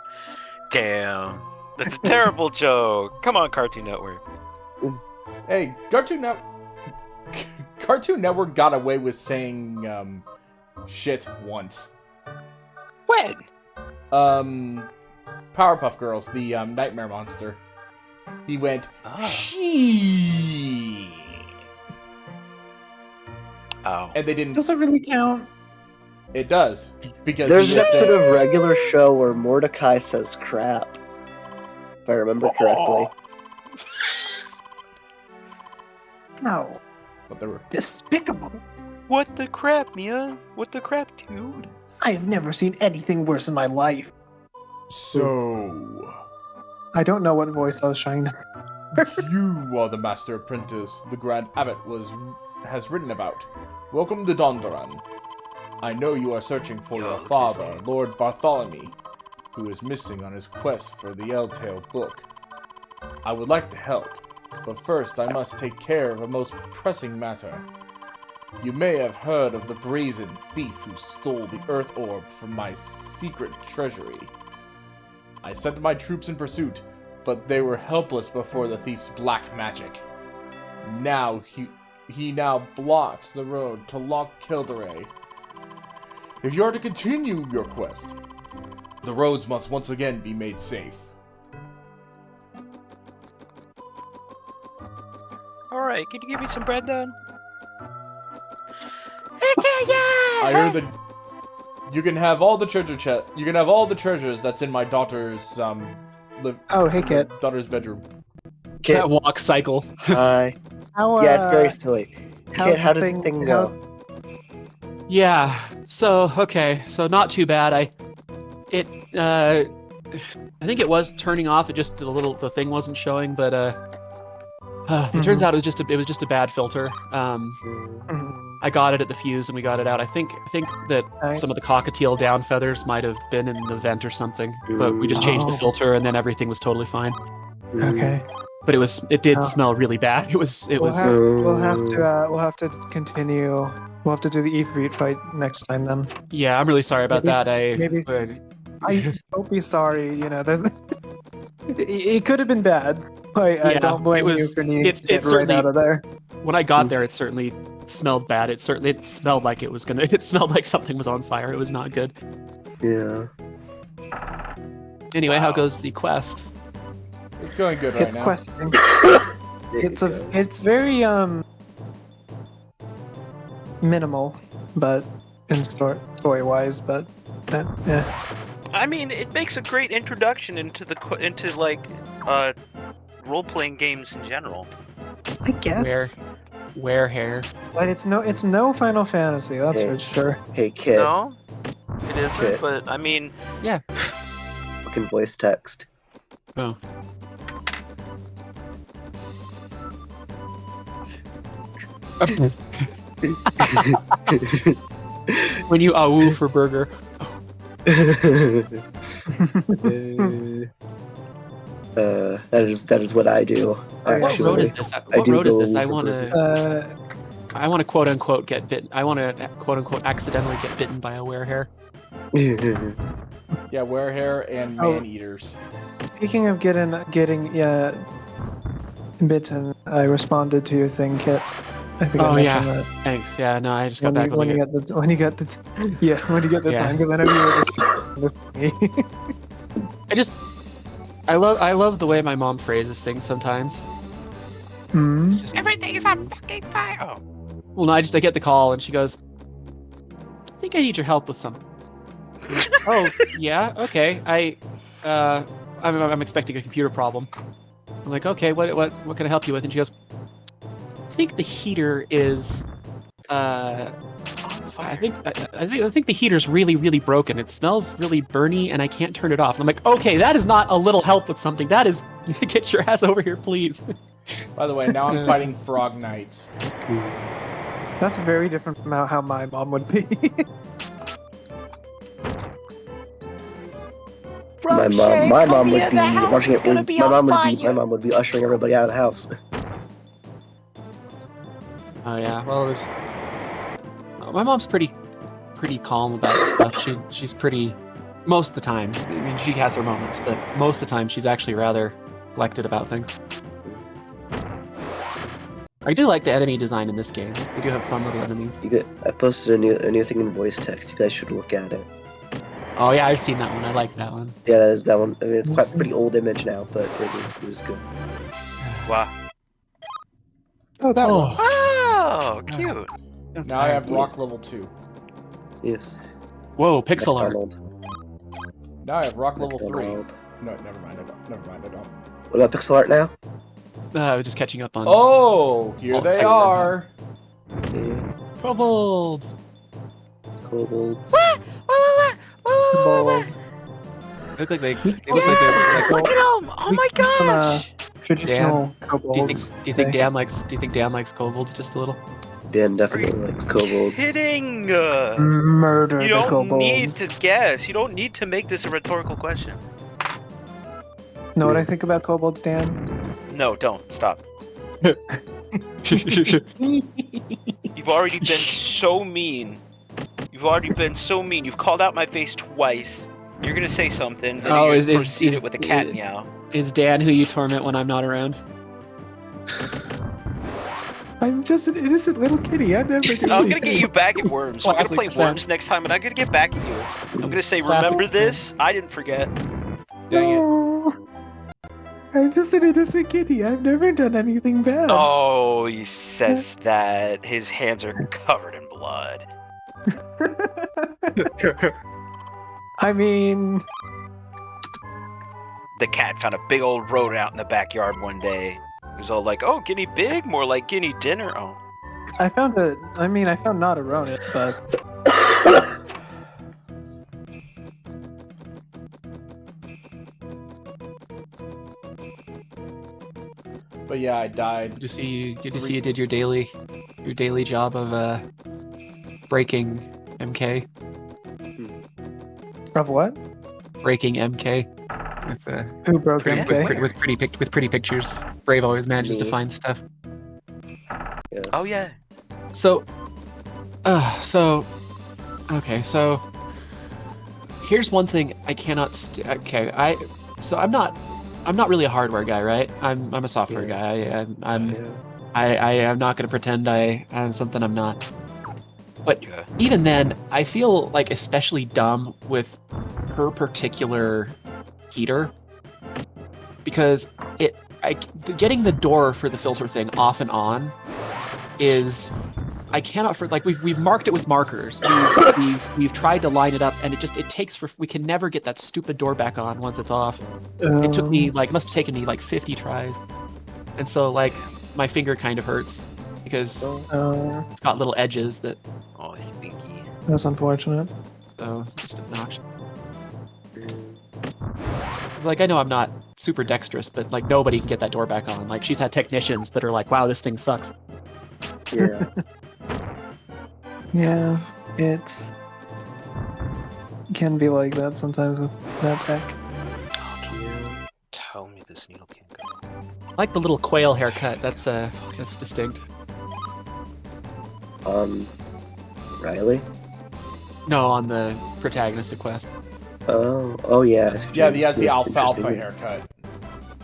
Damn, that's a terrible joke. Come on, Cartoon Network. Hey, Cartoon Network got away with saying shit once. When? Powerpuff Girls, the Nightmare Monster. He went, she. Oh. And they didn't. Does that really count? It does, because There's he an just episode said, of regular show where Mordecai says crap. If I remember correctly. No. What the... Despicable. What the crap, Mia? What the crap, dude? I have never seen anything worse in my life. So, I don't know what voice I was trying to... you are the master apprentice the Grand Abbot has written about. Welcome to Dondoran. I know you are searching for your father, Lord Bartholomew, who is missing on his quest for the Eltail book. I would like to help, but first I must take care of a most pressing matter. You may have heard of the brazen thief who stole the Earth Orb from my secret treasury. I sent my troops in pursuit, but they were helpless before the thief's black magic. Now he now blocks the road to Loch Kildare. If you are to continue your quest, the roads must once again be made safe. Alright, can you give me some bread then? I heard that you can have all the you can have all the treasures that's in my daughter's hey, Kit. daughter's bedroom. Kit, That walk cycle. hi. How, Yeah, it's very silly. Kit, how did the thing go? Yeah. So not too bad. I think it was turning off. It just the thing wasn't showing, but it turns out it was just a bad filter. I got it at the fuse and we got it out. I think that Nice. some of the cockatiel down feathers might have been in the vent or something, but we just changed the filter and then everything was totally fine. Okay. But it did smell really bad. It was. We'll have to continue. We'll have to do the Ifrit fight next time then. Yeah, I'm really sorry about that. maybe- I don't be sorry. You know, it could have been bad. I don't blame you for needing to get right out of there. When I got there, it certainly smelled bad. It smelled like it was gonna. It smelled like something was on fire. It was not good. Yeah. Anyway, how goes the quest? It's going good right It's now. questing. It's very minimal, but in story wise, but yeah. I mean, it makes a great introduction into role-playing games in general. I guess. Where hair? But it's no Final Fantasy, that's for sure. Hey, Kit. No, it isn't. Okay. But I mean, Fucking voice text. Oh. When you awoo for burger. That is what I do. What road is this? What road is this? I want to quote unquote get bitten. I want to quote unquote accidentally get bitten by a werehair. Yeah, werehair and man-eaters. Speaking of getting bitten, I responded to your thing, Kit. I think I mentioned that. Thanks. Yeah, no, I just got back when you get the time, because I know you were just with me. I love the way my mom phrases things sometimes. Everything is on fucking fire. Oh. Well, no, I get the call and she goes, "I think I need your help with something." Oh, yeah, okay. I'm expecting a computer problem. I'm like, okay, what can I help you with? And she goes, I think the heater is I think the heater's really, really broken. It smells really burny and I can't turn it off. And I'm like, okay, that is not a little help with something. That is get your ass over here, please. By the way, now I'm fighting frog knights. That's very different from how my mom would be. My mom would be rushing it. My mom would be ushering everybody out of the house. Oh yeah, well it was. My mom's pretty calm about stuff. She's pretty most of the time. I mean, she has her moments, but most of the time she's actually rather collected about things. I do like the enemy design in this game. They do have fun little enemies. I posted a new thing in voice text. You guys should look at it. Oh yeah, I've seen that one. I like that one. Yeah, that is that one. I mean, it's quite pretty old image now, but it was good. Wow. Oh, that one. Oh, cute. Now I have rock level 2. Yes. Whoa, pixel art. Now I have rock level 3. No, never mind. I don't. What about pixel art now? Just catching up on. Oh, here they are. Kobolds. Kobolds. What? They look like they. Look at them! Oh my gosh! Traditional kobolds. Do you think Dan likes kobolds just a little? Dan definitely likes kobolds. Kidding! Murder You the don't kobolds. need to guess. You don't need to make this a rhetorical question. Know what I think about kobolds, Dan? No, don't. Stop. You've already been so mean. You've called out my face twice. You're gonna say something, then you're gonna proceed it with a cat meow. Is Dan who you torment when I'm not around? I'm just an innocent little kitty. I'm never I'm gonna get you back at Worms. We're gonna play Worms next time, and I'm gonna get back at you. I'm gonna say, remember this? I didn't forget. Dang it. Oh, I'm just an innocent kitty. I've never done anything bad. Oh, he says that. His hands are covered in blood. I mean... The cat found a big old rodent out in the backyard one day. It was all like, oh, guinea pig? More like guinea dinner. Oh. I found not a rodent, but... But yeah, I died. Good to see you did your daily job of breaking MK. Of what? Breaking MK. With Who broke MK? With pretty pictures. Brave always manages to find stuff. Yeah. Oh yeah. So here's one thing I cannot. I'm not really a hardware guy, right? I'm a software guy. I am not going to pretend I'm something I'm not. But even then, I feel like especially dumb with her particular heater, because getting the door for the filter thing off and on is, I cannot we've marked it with markers. We've tried to line it up, and it takes we can never get that stupid door back on once it's off. It took me it must have taken me 50 tries, and so my finger kind of hurts because it's got little edges that. Oh, it's stinky. That's unfortunate. So it's just obnoxious. It's I know I'm not super dexterous, but nobody can get that door back on. She's had technicians that are like, "Wow, this thing sucks." Yeah. Yeah, it can be like that sometimes with that tech. telling me this needle can't go. I like the little quail haircut. That's distinct. Riley? No, on the protagonist of Quest. Oh yeah. Yeah, he has the Yes, alfalfa interesting. haircut.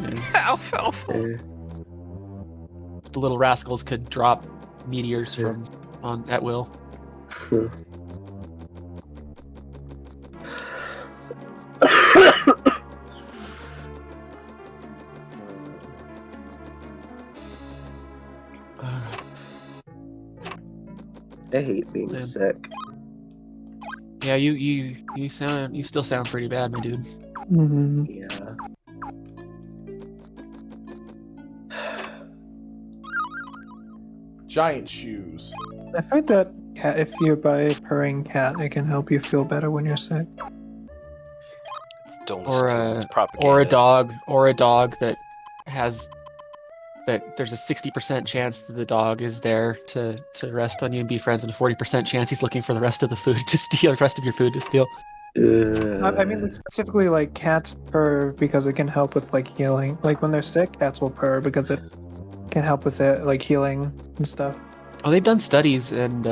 Yeah. Alfalfa. The little rascals could drop meteors at will. I hate being Damn. sick. Yeah, you still sound pretty bad, my dude. Mm-hmm. Yeah. Giant shoes. I've heard that if you buy a purring cat, it can help you feel better when you're sick. Don't Or listen to it. It's propaganda. or a dog that has that there's a 60% chance that the dog is there to rest on you and be friends, and a 40% chance he's looking for the rest of the food to steal, the rest of your food to steal. I mean, specifically, like, cats purr because it can help with, like, healing. Like, when they're sick, cats will purr because it can help with it, like, healing and stuff. Oh, they've done studies, and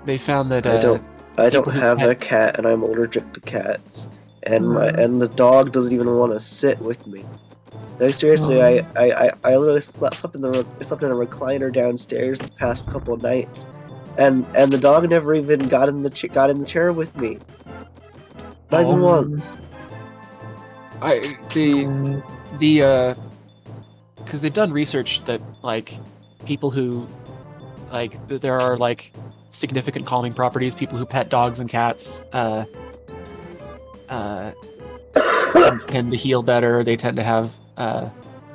they found that I don't people who have pet- a cat, and I'm allergic to cats. And the dog doesn't even want to sit with me. Like, seriously, I literally slept in a recliner downstairs the past couple of nights, and the dog never even got in the chair with me. Not even once. Because they've done research that, like, people who, like, there are, like, significant calming properties. People who pet dogs and cats tend to heal better. They tend to have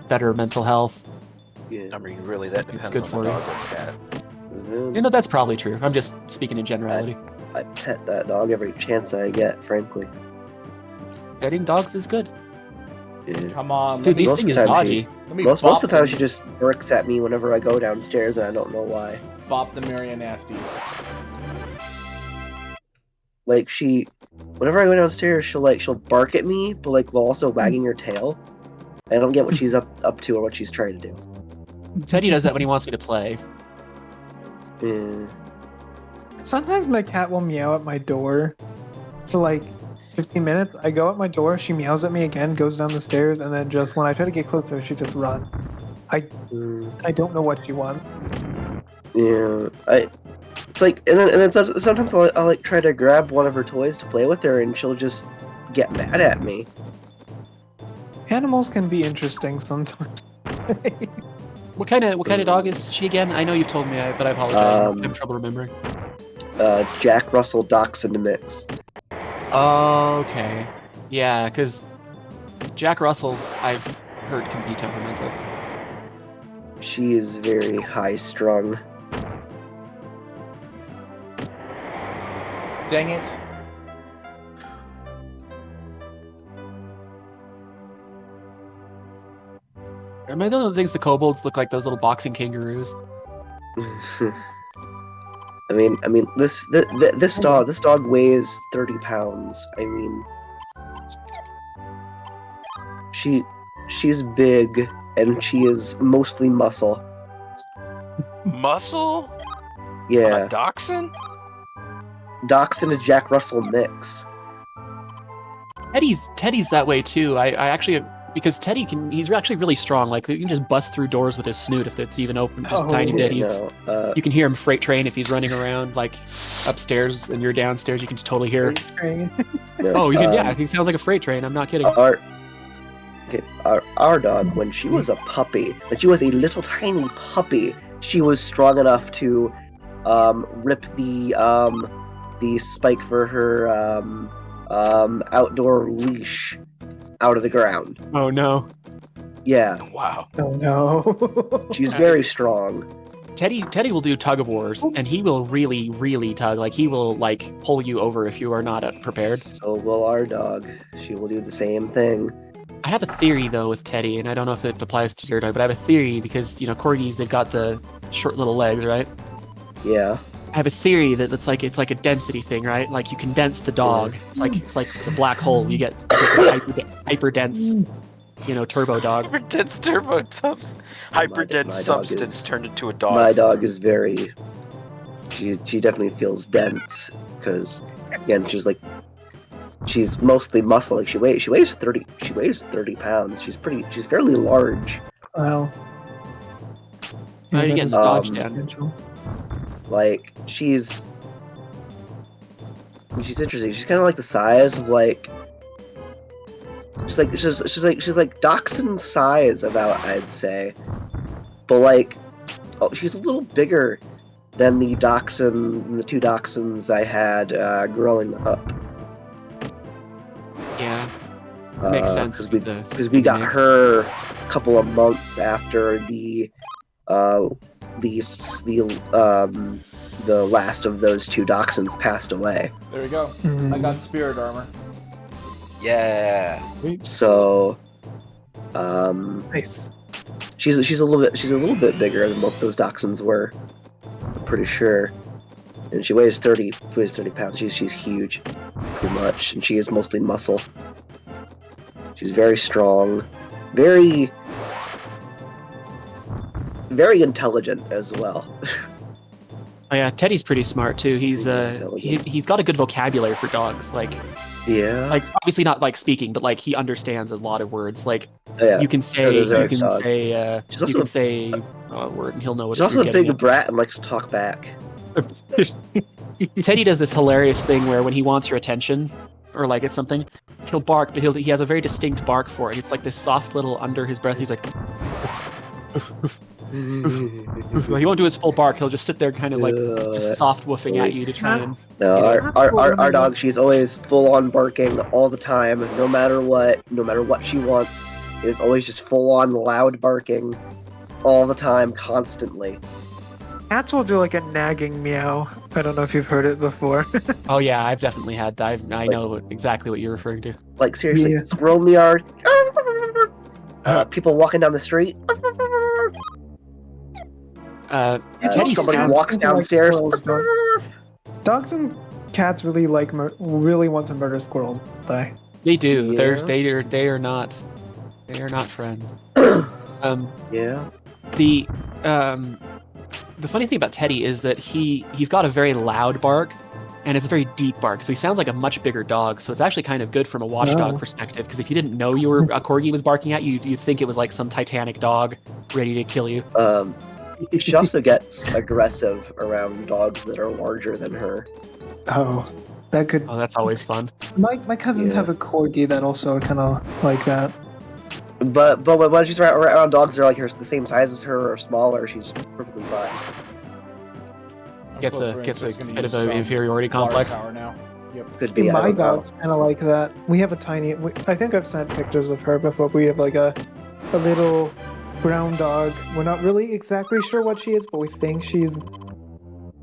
better mental health. Yeah. I mean, really, that depends good on for the you. dog or cat. You know, that's probably true. I'm just speaking in generality. I pet that dog every chance I get, frankly. Petting dogs is good. Yeah. Come on, Dude, let me- this Most thing of is the time dodgy. let me Most bop of the time, them- she just barks at me whenever I go downstairs, and I don't know why. bop the Marianasties. Like, whenever I go downstairs, she'll bark at me, but like while also wagging her tail. I don't get what she's up to or what she's trying to do. Teddy does that when he wants me to play. Yeah. Sometimes my cat will meow at my door for like 15 minutes. I go at my door, she meows at me again, goes down the stairs, and then just when I try to get closer, she just runs. I don't know what she wants. Yeah. It's like, and then sometimes I'll like try to grab one of her toys to play with her, and she'll just get mad at me. Animals can be interesting sometimes. What kind of dog is she again? I know you've told me, but I apologize. I'm having trouble remembering. Jack Russell Dachshund mix. Okay. Yeah, because Jack Russells, I've heard, can be temperamental. She is very high strung. Dang it. Am I the one that thinks the kobolds look like those little boxing kangaroos? I mean, this dog weighs 30 pounds. I mean, she's big and she is mostly muscle. Muscle? On Yeah, a dachshund? Dachshund is Jack Russell mix. Teddy's that way too. I actually, because he's actually really strong. Like, you can just bust through doors with his snoot if it's even open, just a tiny bit. You can hear him freight train if he's running around like upstairs and you're downstairs. You can just totally hear. Oh, you can. Yeah, he sounds like a freight train. I'm not kidding. Our dog, when she was a puppy, when she was a little tiny puppy, she was strong enough to rip the spike for her outdoor leash out of the ground. Oh no. Yeah. Wow. Oh no. She's very strong. Teddy will do tug of wars, and he will really, really tug. Like, he will like pull you over if you are not prepared. So will our dog. She will do the same thing. I have a theory though with Teddy, and I don't know if it applies to your dog, but I have a theory because corgis, they've got the short little legs, right? Yeah. I have a theory that it's like a density thing, right? Like, you condense the dog. It's like the black hole. You get hyper dense turbo dog. Hyperdense turbo tubs. my Hyperdense dog substance is- turned into a dog. My dog is very. She definitely feels dense because again she's mostly muscle. Like she weighs 30 pounds. She's fairly large. Wow. You're that getting is the dog Um, stand. substantial. Like she's interesting. She's kind of like the size of like. She's like dachshund size about, I'd say, but like, she's a little bigger than the two dachshunds I had growing up. Yeah, makes sense with the Because we got mix. her a couple of months after the last of those two dachshunds passed away. There we go. Mhm. I got spirit armor. Yeah. So, Nice. she's a little bit bigger than both those dachshunds were. I'm pretty sure. And she weighs 30 pounds. She's huge, pretty much, and she is mostly muscle. She's very strong, very intelligent as well. Oh yeah, Teddy's pretty smart too. He's Very intelligent. he's got a good vocabulary for dogs. Like Yeah. obviously not like speaking, but like he understands a lot of words. Like Yeah. you can So say does Eric's dog. you She's also can say a word and he'll know what She's also you're a getting big brat and likes to talk back. at. Teddy does this hilarious thing where when he wants your attention or like it's something, he'll bark, but he has a very distinct bark for it. It's like this soft little under his breath. He's like, he won't do his full bark. He'll just sit there, kind of like just soft woofing at you to try and. No, you know. our dog, she's always full on barking all the time, no matter what she wants. It's always just full on loud barking all the time, constantly. Cats will do like a nagging meow. I don't know if you've heard it before. Oh yeah, I've definitely had that. I know exactly what you're referring to. Like seriously, Yeah. squirrel in the yard, people walking down the street. Teddy Somebody sounds. walks downstairs. squirrels, Dogs and cats really really want to murder squirrels. They. They do. Yeah. They are not friends. Yeah. The funny thing about Teddy is that he's got a very loud bark, and it's a very deep bark. So he sounds like a much bigger dog. So it's actually kind of good from a watchdog Oh. perspective. Because if you didn't know a corgi was barking at you, you'd think it was like some Titanic dog ready to kill you. She also gets aggressive around dogs that are larger than her. Oh, that could. Oh, that's always fun. My cousins Yeah. have a corgi that also are kind of like that. But when she's around dogs that are like the same size as her or smaller, she's perfectly fine. I'm Gets close a range, so it's gonna bit use of an some inferiority water complex. power now. Yep. Could be. I My don't know. dog's kind of like that. We have a tiny. I think I've sent pictures of her before. We have like a little brown dog. We're not really exactly sure what she is, but we think she's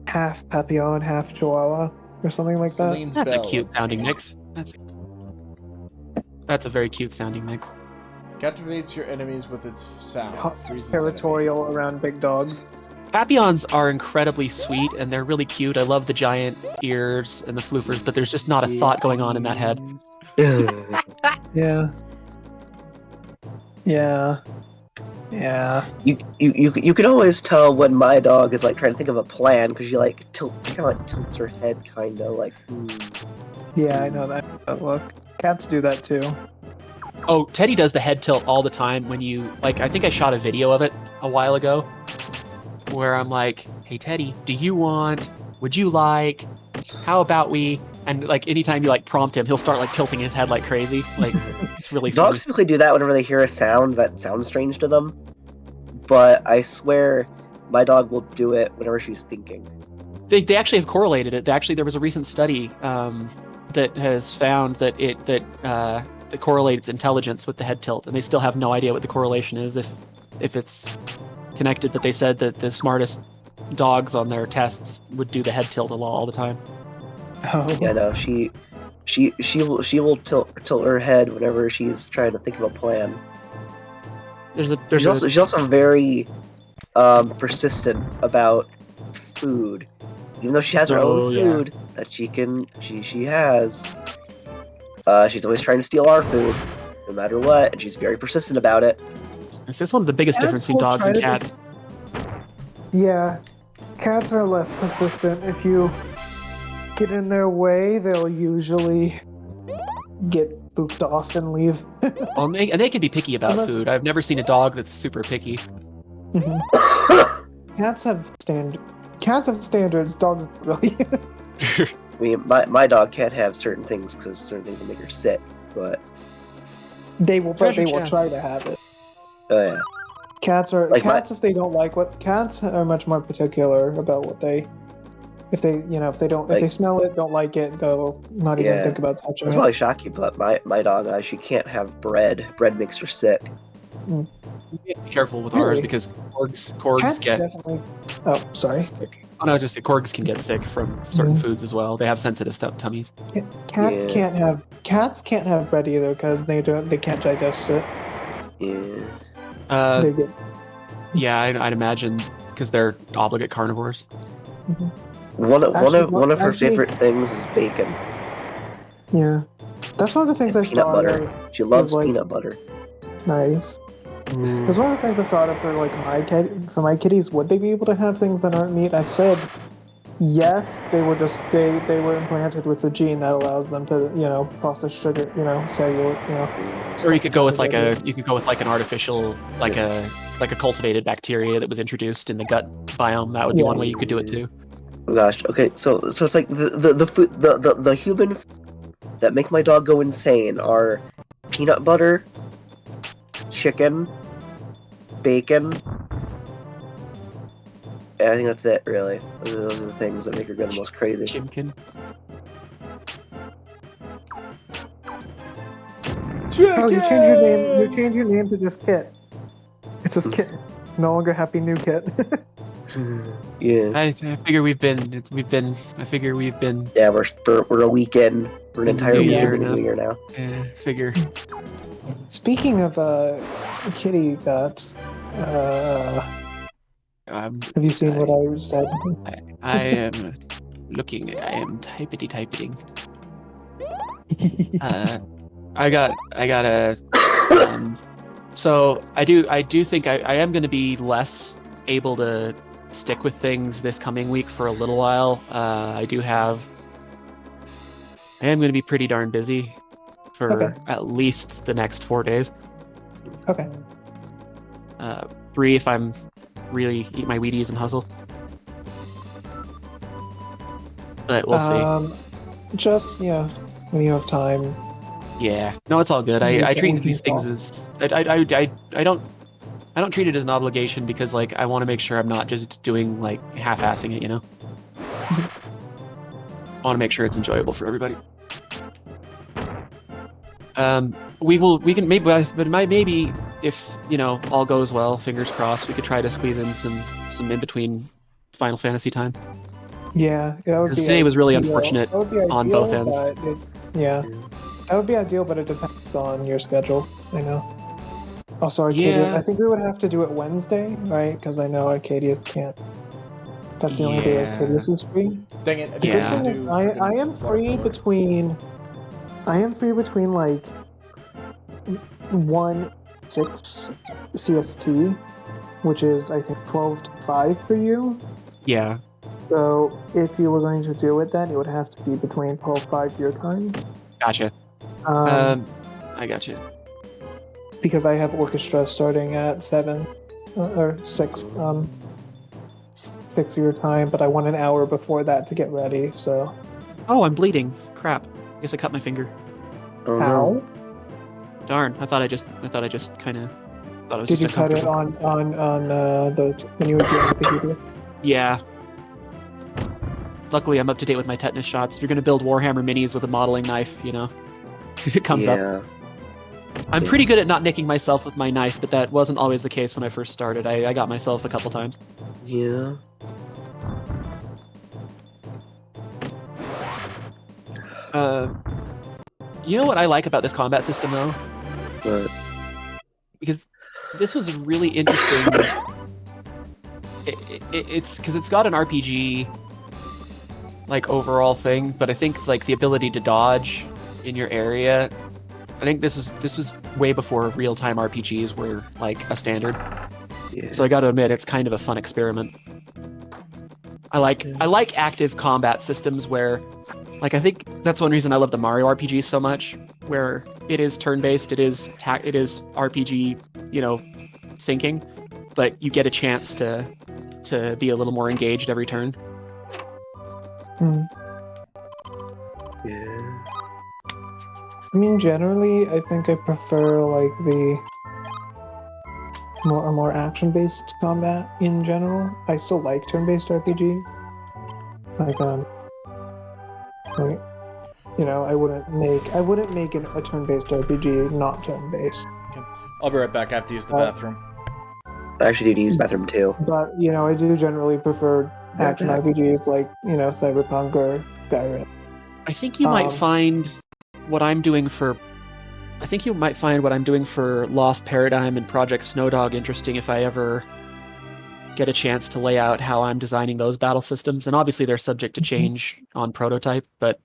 half Papillon, half Chihuahua, or something like that. Celine's That's a Bell, cute I sounding think. mix. That's a very cute sounding mix. Captivates your enemies with its sound. Freezes Territorial around big dogs. Papillons are incredibly sweet and they're really cute. I love the giant ears and the floofers, but there's just not a thought going on in that head. Yeah. Yeah. Yeah. You can always tell when my dog is like trying to think of a plan because she kind of like tilts her head, kind of like. Yeah, I know that look. Cats do that too. Oh, Teddy does the head tilt all the time when you, like, I think I shot a video of it a while ago where I'm like, hey, Teddy, would you like, how about we, and like anytime you like prompt him, he'll start like tilting his head like crazy. Like, it's really funny. Dogs typically do that whenever they hear a sound that sounds strange to them, but I swear my dog will do it whenever she's thinking. They actually have correlated it. There was a recent study that has found that that correlates intelligence with the head tilt, and they still have no idea what the correlation is if it's connected. But they said that the smartest dogs on their tests would do the head tilt all the time. Oh. Yeah, no, she will tilt her head whenever she's trying to think of a plan. She's also very persistent about food. Even though she has her own food that she has, she's always trying to steal our food. no matter what, and she's very persistent about it. Is this one of the biggest difference between will dogs try and to cats? Yeah, cats are less persistent. If you get in their way, they'll usually get spooked off and leave. Well, and they can be picky about Unless- food. I've never seen a dog that's super picky. Mhm. Cats have standards. Dogs really. I mean, my dog can't have certain things because certain things will make her sick. But they will Treasure try chest. to have it. yeah, Cats are Like cats if they don't like what cats are much more particular about what they if they if they don't if they Like- smell it, don't like it, they'll not even Yeah. think about touching that's it. probably shock you, but my dog, she can't have bread. Bread makes her sick. Be careful with ours Really? because corgs Cats get definitely. Oh, sorry. sick. Oh, no, I was just saying corgs can get sick from certain Mhm. foods as well. They have sensitive tummies. Cats Yeah. can't have bread either because they can't digest it. Yeah. They get Yeah, I'd imagine because they're obligate carnivores. One Actually, of her actually- favorite things is bacon yeah. That's one of the things and I peanut thought butter. of. She loves like- peanut butter. Nice. That's one of the things I thought of for like for my kitties. Would they be able to have things that aren't meat? I said yes. They were just they were implanted with the gene that allows them to process sugar, cellular, Or you could go with like stuff an artificial like a cultivated bacteria that was introduced in the gut biome. That would be one way you could do it too. Oh gosh. Okay. So it's like the food the human f- that make my dog go insane are peanut butter, chicken, bacon. And I think that's it, really. Those are the things that make her go the most crazy. Chimkin. Oh, you change your name. You change your name to just Kit. It's just Kit. No longer Happy New Kit. Yeah. I figure we've been. Yeah, we're a week in. We're an entire New week year into the now. new year now. Figure. Speaking of kitty guts, have you seen what I said? I am looking. I am typing. I got a. So I do think I am going to be less able to stick with things this coming week for a little while. I am going to be pretty darn busy for Okay. at least the next 4 days. Okay. 3 if I'm really eat my Wheaties and hustle. But we'll see. Just when you have time. Yeah, no, it's all good. We I can- treat we can these things talk. as I don't treat it as an obligation because like I want to make sure I'm not just doing like half-assing it, I want to make sure it's enjoyable for everybody. We can maybe if all goes well, fingers crossed, we could try to squeeze in some in between Final Fantasy time. Yeah, that would be. Today was really ideal. unfortunate That would be on ideal, both ends. but that would be ideal, but it depends on your schedule. I know. Oh, sorry, Katie. Yeah. I think we would have to do it Wednesday, right? Because I know Arcadius can't. That's the only day Yeah. Arcadius is free. Dang it. I The Yeah. good thing is, I am free between. I am free between like 1-6 CST, which is I think 12 to 5 for you. Yeah. So if you were going to do it, then it would have to be between 12-5 your time. Gotcha. I got you. Because I have orchestra starting at 7 or 6 6 your time, but I want an hour before that to get ready. So Oh, I'm bleeding. Crap. Guess I cut my finger. Oh, no. how Darn. I thought I just kind of thought it was did just you cut it uncomfortable. on the when you were dealing with the heater? Yeah. Luckily, I'm up to date with my tetanus shots. If you're gonna build Warhammer minis with a modeling knife, it comes up. Yeah. I'm pretty good at not nicking myself with my knife, but that wasn't always the case when I first started. I got myself a couple times. Yeah. You know what I like about this combat system, though? But Because this was really interesting. It's because it's got an RPG like overall thing, but I think like the ability to dodge in your area I think this was way before real-time RPGs were like a standard. Yeah. So I got to admit, it's kind of a fun experiment. I like active combat systems where, like, I think that's one reason I love the Mario RPG so much, where it is turn-based, it is RPG, thinking, but you get a chance to be a little more engaged every turn. Hmm. Yeah. I mean, generally, I think I prefer like the more action-based combat in general. I still like turn-based RPGs. Like like, I wouldn't make a turn-based RPG not turn-based. I'll be right back. I have to use the bathroom. I actually need to use bathroom too. But I do generally prefer action RPGs like Cyberpunk or Skyrim. I think you might find what I'm doing for. I think you might find what I'm doing for Lost Paradigm and Project Snowdog interesting if I ever get a chance to lay out how I'm designing those battle systems. And obviously they're subject to change on prototype, but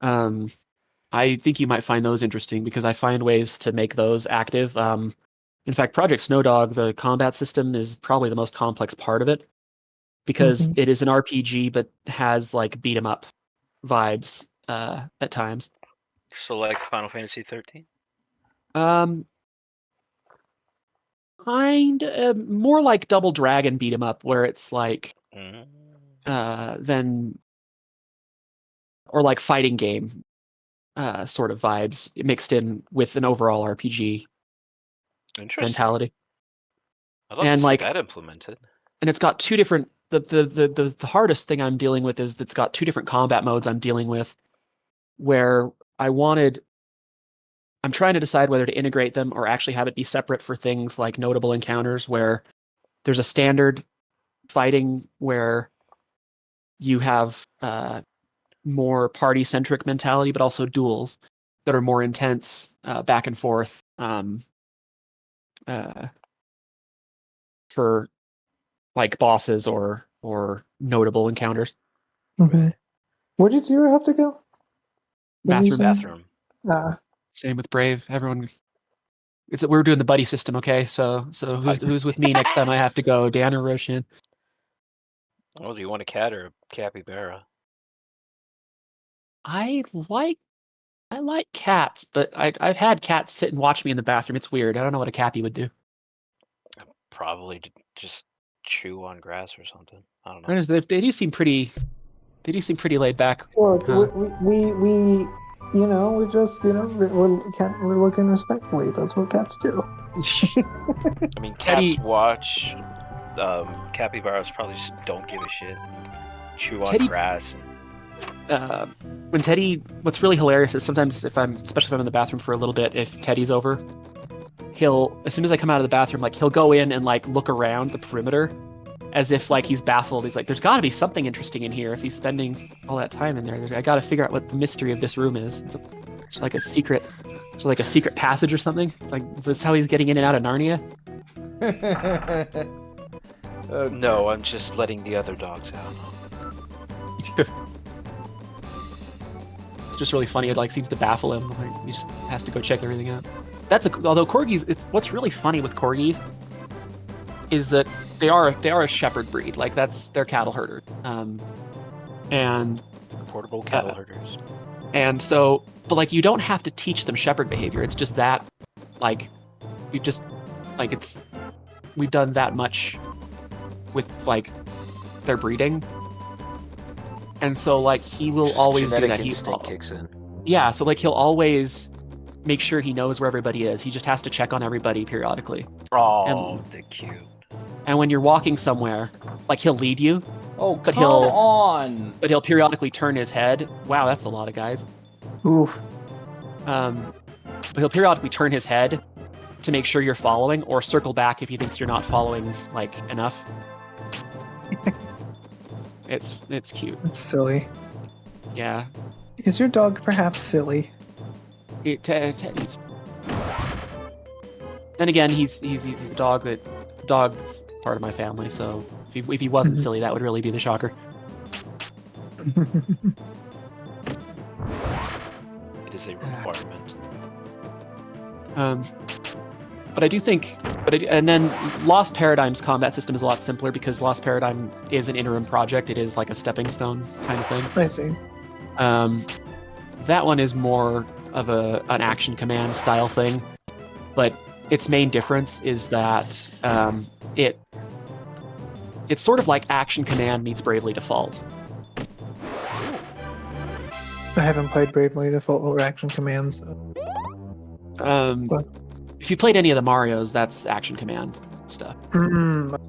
I think you might find those interesting because I find ways to make those active. In fact, Project Snowdog, the combat system is probably the most complex part of it because it is an RPG but has like beat 'em up vibes at times. So like Final Fantasy 13? Kind of more like Double Dragon beat 'em up, where it's like then or like fighting game sort of vibes mixed in with an overall RPG mentality. I'd love And to see like that implemented. And it's got two different. The hardest thing I'm dealing with is it's got two different combat modes I'm dealing with, where I'm trying to decide whether to integrate them or actually have it be separate for things like notable encounters, where there's a standard fighting where you have more party-centric mentality, but also duels that are more intense, back and forth, for like bosses or notable encounters. Okay. Where did Zero have to go? Bathroom. Ah. Same with Brave. Everyone. It's that we're doing the buddy system, okay? So who's with me next time I have to go? Dan or Roshan? Oh, do you want a cat or a capybara? I like cats, but I've had cats sit and watch me in the bathroom. It's weird. I don't know what a cappy would do. Probably just chew on grass or something. I don't know. They do seem pretty. They do seem pretty laid back. Look, Huh? we we just we're looking respectfully. That's what cats do. I mean, Teddy- cats watch. Capybaras probably just don't give a shit. Chew on Teddy- grass. When Teddy, what's really hilarious is sometimes especially if I'm in the bathroom for a little bit, if Teddy's over, as soon as I come out of the bathroom, like he'll go in and like look around the perimeter as if like he's baffled. He's like, there's got to be something interesting in here if he's spending all that time in there. I got to figure out what the mystery of this room is. It's like a secret. It's like a secret passage or something. It's like, is this how he's getting in and out of Narnia? No, I'm just letting the other dogs out. It's just really funny. It like seems to baffle him. Like he just has to go check everything out. Although corgis, what's really funny with corgis is that they are a shepherd breed. Like they're cattle herders. And Portable cattle herders. And so, but like you don't have to teach them shepherd behavior. It's just that, like, we've done that much with like their breeding. And so like he will always do that. Instinct kicks in. Yeah, so like he'll always make sure he knows where everybody is. He just has to check on everybody periodically. Oh, they're cute. And when you're walking somewhere, like he'll lead you. Oh, but come on! But he'll periodically turn his head. Wow, that's a lot of guys. Oof. But he'll periodically turn his head to make sure you're following, or circle back if he thinks you're not following like enough. It's cute. It's silly. Yeah. Is your dog perhaps silly? Teddy's. Then again, he's a dog dog's part of my family. So if he wasn't silly, that would really be the shocker. It is a requirement. But I do think, and then Lost Paradigm's combat system is a lot simpler because Lost Paradigm is an interim project. It is like a stepping stone kind of thing. I see. That one is more of an action command style thing, but its main difference is that it's sort of like Action Command meets Bravely Default. I haven't played Bravely Default or Action Command, so. If you played any of the Marios, that's Action Command stuff. The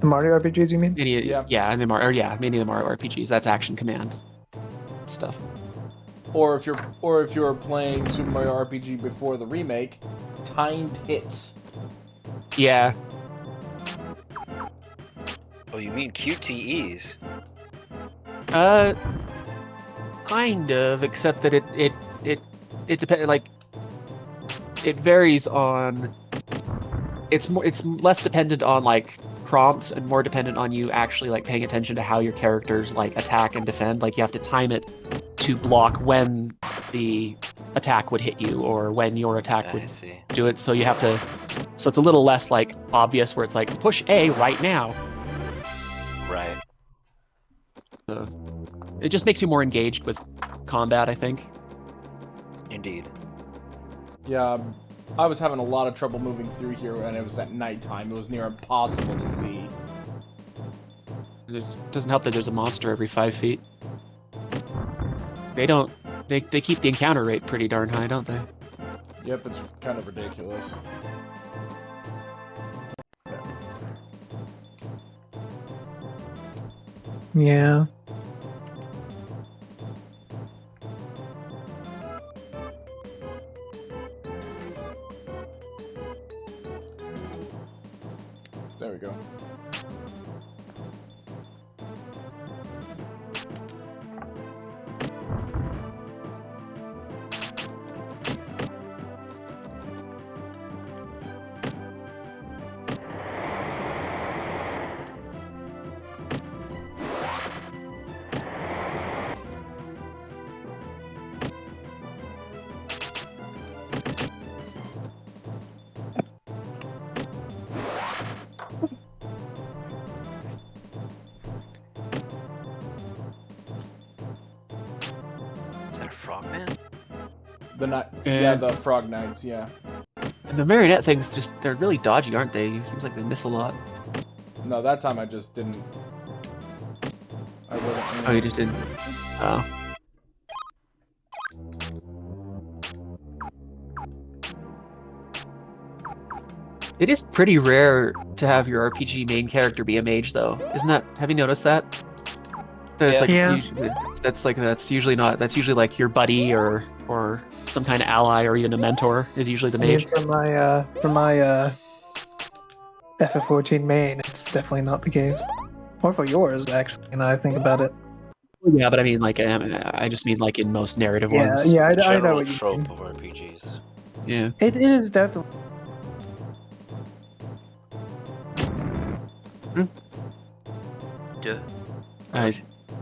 Mario RPGs, you mean? Many of the Mario RPGs, that's Action Command stuff. Or if you're playing Super Mario RPG before the remake, timed hits. Yeah. Oh, you mean QTEs? Kind of, except that it depends. Like, it varies on. It's less dependent on like prompts and more dependent on you actually like paying attention to how your characters like attack and defend. Like you have to time it to block when the attack would hit you or when your attack would do it. So you have to. So it's a little less like obvious where it's like push A right now. Right. It just makes you more engaged with combat, I think. Indeed. Yeah, I was having a lot of trouble moving through here, and it was at nighttime. It was near impossible to see. It doesn't help that there's a monster every 5 feet. They keep the encounter rate pretty darn high, don't they? Yep, it's kind of ridiculous. Yeah. There we go. The Frog Knights, yeah. And the marionette things, they're really dodgy, aren't they? It seems like they miss a lot. No, that time I just didn't. I wouldn't. Oh, you just didn't? Oh. It is pretty rare to have your RPG main character be a mage, though. Isn't that? Have you noticed that? That's usually not. That's usually like your buddy or some kind of ally or even a mentor is usually the mage. For my FF14 main, it's definitely not the case. Or for yours, actually. And I think about it. Yeah, but I mean, like, I just mean like in most narrative ones. Yeah, I know what you trope mean. of RPGs. Yeah. It is definitely. Yeah.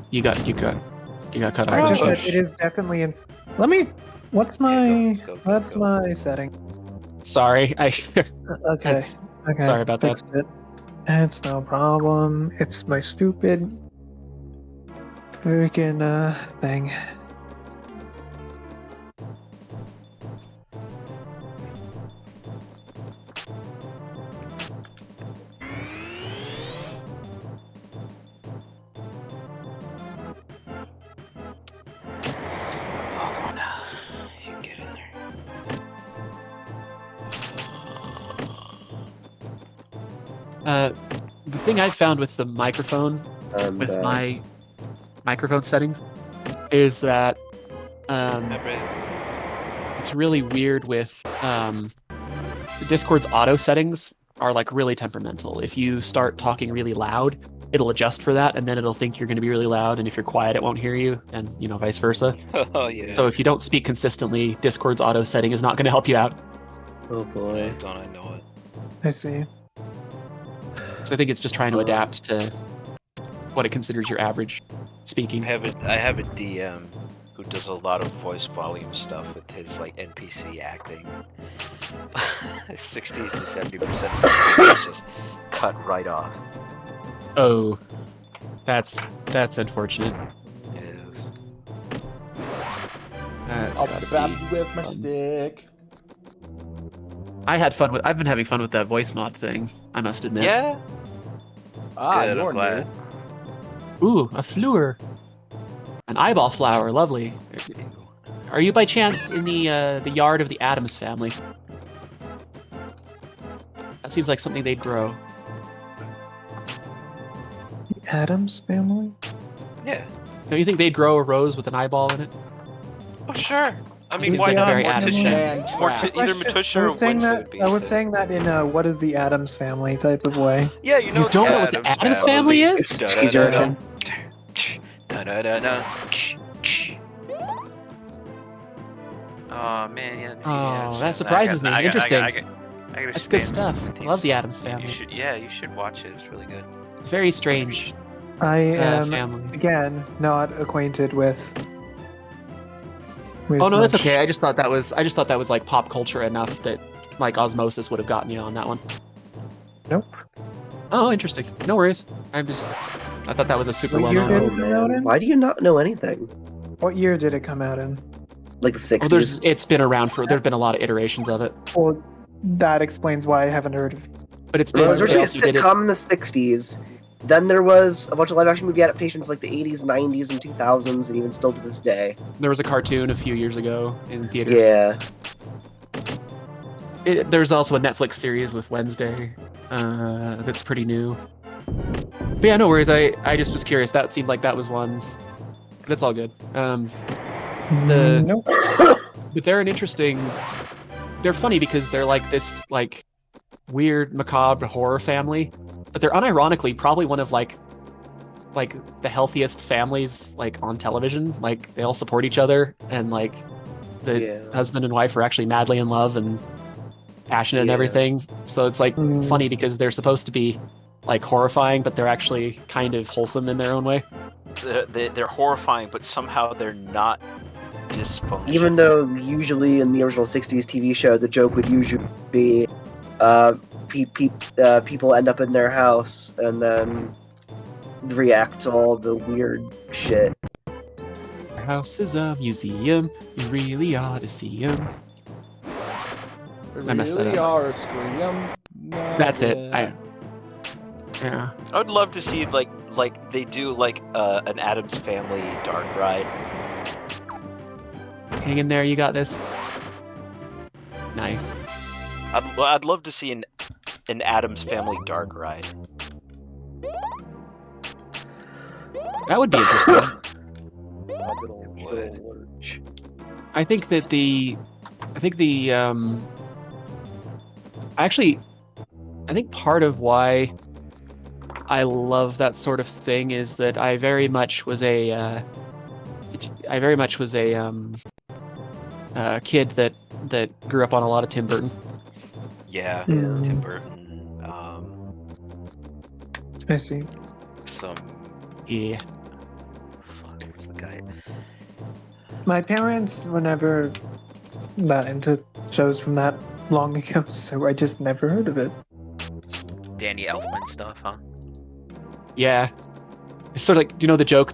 You got cut off. I just said it is definitely in. Let me. What's my go. my setting? Sorry, Okay. Okay. Sorry about that. Fixed it. It's no problem. It's my stupid freaking thing. The thing I found with the microphone, with my microphone settings, is that it's really weird with Discord's auto settings are like really temperamental. If you start talking really loud, it'll adjust for that, and then it'll think you're going to be really loud, and if you're quiet, it won't hear you, and vice versa. Oh yeah. So if you don't speak consistently, Discord's auto setting is not going to help you out. Oh boy. Don't I know it? I see. So I think it's just trying to adapt to what it considers your average speaking. I have a DM who does a lot of voice volume stuff with his like NPC acting. 60 to 70% of the screen is just cut right off. Oh, that's unfortunate. It is. That's I'll gotta bap be. you with my stick. I've been having fun with that voice mod thing. I must admit. Yeah. Ah, Good, I'm you're glad. new. Ooh, a fleur. An eyeball flower, lovely. Are you by chance in the yard of the Addams family? That seems like something they'd grow. The Addams family? Yeah. Don't you think they'd grow a rose with an eyeball in it? Oh sure. I mean, Who's why the not? very Addams Addams family? Man trap. Either Matusha or I was saying Winston that. would be. I was saying that in what is the Addams family type of way. Yeah, you know. You don't know what the Addams family is? Excuse your version. Oh man, yeah. Oh, that surprises me. Interesting. That's good stand stuff. with I you, love the so Addams you family. should, yeah, you should watch it. It's really good. Very strange I am family. again not acquainted with. Oh no, that's much. okay. I just thought that was like pop culture enough that like osmosis would have gotten you on that one. Nope. Oh, interesting. No worries. I thought that was a super What well year known did one. it come out in? Why do you not know anything? What year did it come out in? Like the 60s? Well, it's been around for. There've been a lot of iterations of it, Well, that explains why I haven't heard of it. but it's Well, been. there was They originally a also did it. sitcom in the 60s. Then there was a bunch of live-action movie adaptations like the 80s, 90s, and 2000s, and even still to this day. There was a cartoon a few years ago in theaters. Yeah. There's also a Netflix series with Wednesday that's pretty new. But yeah, no worries. I just was curious. That seemed like that was one. That's all good. Nope. But they're an interesting. They're funny because they're like this like weird macabre horror family, but they're unironically probably one of like the healthiest families like on television. Like they all support each other, and like the husband and wife are actually madly in love and passionate and Yeah. everything. So it's like Mm. funny because they're supposed to be like horrifying, but they're actually kind of wholesome in their own way. They're horrifying, but somehow they're not dysfunctional. Even though usually in the original 60s TV show, the joke would usually be people end up in their house and then react to all the weird shit. Our house is a museum. You really ought to see him. I messed that Really up. are a scream. That's it. Yeah. I would love to see like they do like an Addams Family dark ride. Hang in there. You got this. Nice. I'd love to see an Addams Family dark ride. That would be interesting. Would. I think part of why I love that sort of thing is that I very much was a kid that grew up on a lot of Tim Burton. Yeah, Mm. Tim Burton. I see. Some Yeah. fuck, what's the guy? My parents were never that into shows from that long ago, so I just never heard of it. Danny Elfman stuff, huh? Yeah. It's sort of like, you know the joke,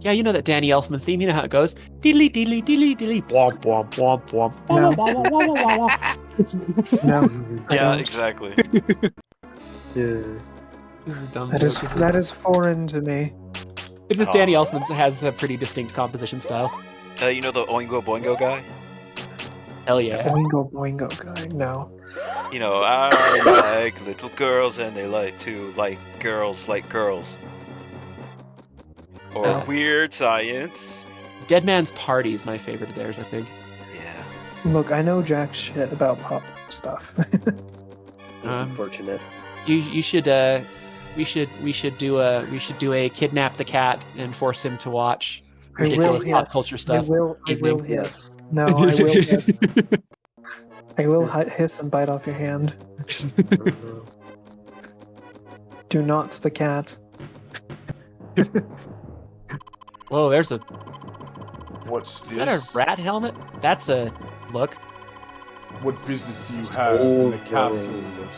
yeah, you know that Danny Elfman theme, you know how it goes? Diddly diddly diddly diddly womp womp womp womp No. womp womp womp womp womp. No, I Yeah, don't. exactly. Yeah. This is a dumb That joke. is that is foreign to me. It was Danny Elfman has a pretty distinct composition style. You know the Oingo Boingo guy? Hell yeah. Boingo boingo guy. No. You know, I like little girls and they like to like girls. Or Uh. Weird Science. Dead Man's Party is my favorite of theirs, I think. Yeah. Look, I know jack shit about pop stuff. It's unfortunate. You should we should do a kidnap the cat and force him to watch ridiculous pop culture stuff. I will Evening. hiss. No, I will hiss. I will hiss and bite off your hand. Do not the cat. Whoa, there's What's this? Is that a rat helmet? That's a look. What business do you have in the castle of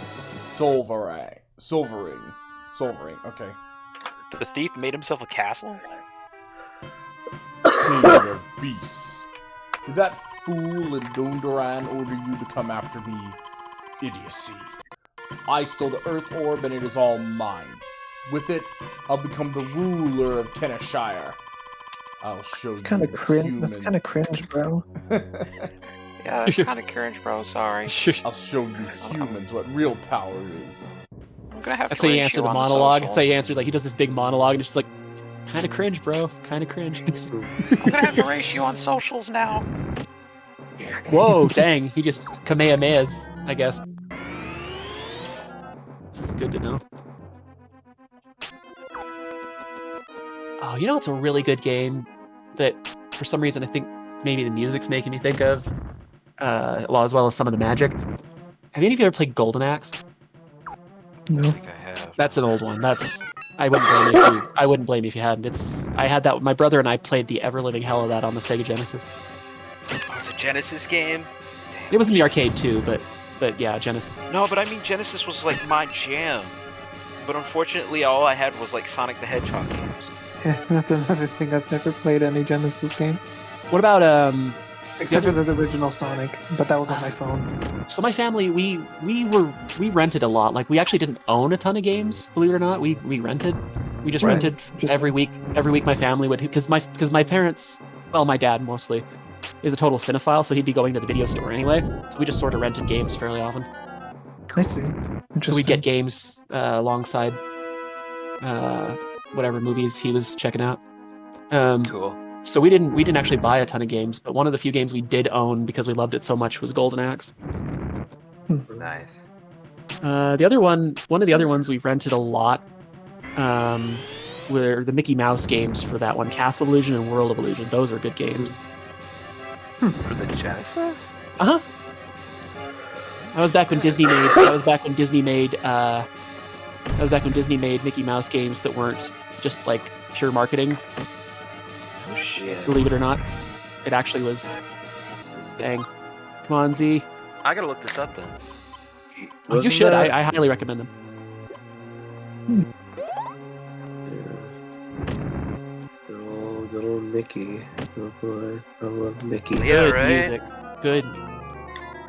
Solvering? Okay. The thief made himself a castle? King of beasts. Did that fool in Dondoran order you to come after me? Idiocy. I stole the Earth Orb and it is all mine. With it, I'll become the ruler of Kenishire. I'll show It's you kind of the cringe. human. That's kind of cringe, bro. Yeah, that's kind of cringe, bro. Sorry. I'll show you humans what real power is. I'm gonna have That's to how you rate answer you the on monologue. That's how socials. you answer, like, he does this big monologue, and it's just like, kind of cringe, bro. Kind of cringe. I'm gonna have to race you on socials now. Whoa, dang. He just Kamehamehas, I guess. This is good to know. Oh, you know what's a really good game that, for some reason, I think maybe the music's making me think of, well, as well as some of the magic. Have any of you ever played Golden Axe? No. I think I have. That's an old one. I wouldn't blame you if you. I wouldn't blame you if you hadn't. I had that. My brother and I played the ever living hell of that on the Sega Genesis. Oh, it's a Genesis game? It was in the arcade too, but yeah, Genesis. No, but I mean, Genesis was like my jam. But unfortunately, all I had was like Sonic the Hedgehog games. Yeah, that's another thing. I've never played any Genesis game. What about Except for the original Sonic, but that was on my phone. So my family, we rented a lot. Like, we actually didn't own a ton of games, believe it or not. We rented. We just Right. rented Just every week. Every week my family would, because my parents, well, my dad mostly, is a total cinephile, so he'd be going to the video store anyway. So we just sort of rented games fairly often. I see. So we'd get games alongside whatever movies he was checking out. Cool. So we didn't actually buy a ton of games, but one of the few games we did own because we loved it so much was Golden Axe. Nice. One of the other ones we rented a lot were the Mickey Mouse games for that one, Castle of Illusion and World of Illusion. Those are good games. For the Genesis? Uh-huh. That was back when Disney made. That was back when Disney made Mickey Mouse games that weren't just like pure marketing. Oh shit. Believe it or not, it actually was. Dang. Come on, Z. I gotta look this up then. Oh, you Wasn't should. that- I highly recommend them. Good old Mickey. Oh boy, I love Mickey. Yeah, Good right? music. Good.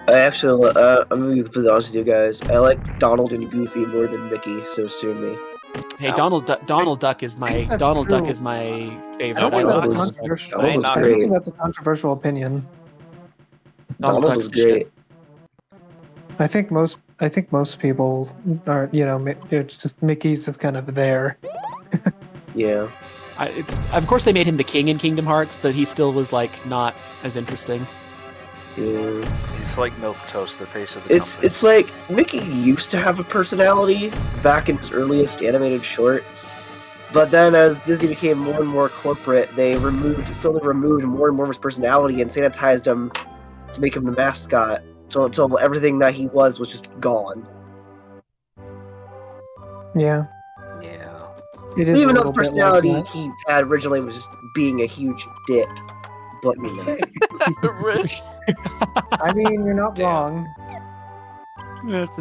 I actually, I'm gonna be completely honest with you guys. I like Donald and Goofy more than Mickey, so sue me. Hey, Oh. Donald Duck is my That's Donald Duck true. is my I favorite. don't think love that's Donald was- controversial. Donald was I don't great. think that's a controversial opinion. Donald Duck's was the shit. great. I think most people are, it's just Mickey's just kind of there. Yeah. Of course, they made him the king in Kingdom Hearts, but he still was like not as interesting. Yeah. He's like milquetoast, the face of the It's company. it's like Mickey used to have a personality back in his earliest animated shorts, but then as Disney became more and more corporate, they slowly removed more and more of his personality and sanitized him to make him the mascot until everything that he was just gone. Yeah, Yeah. it is. Even a though the little bit personality like he had originally was just being a huge dick, but you know. that. I mean, you're not Damn. wrong. It's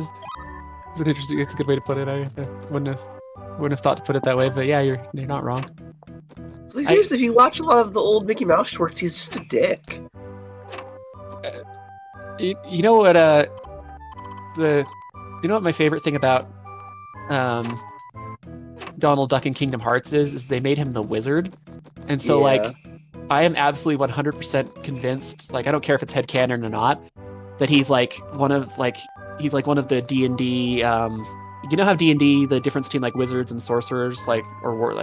an interesting. It's a good way to put it. I wouldn't have thought to put it that way, but yeah, you're not wrong. So seriously, if you watch a lot of the old Mickey Mouse shorts, he's just a dick. You know what? You know what my favorite thing about Donald Duck in Kingdom Hearts is they made him the wizard, and so Yeah. like I am absolutely 100% convinced. Like I don't care if it's headcanon or not, that he's like one of the D&D. You know how D&D, the difference between like wizards and sorcerers, like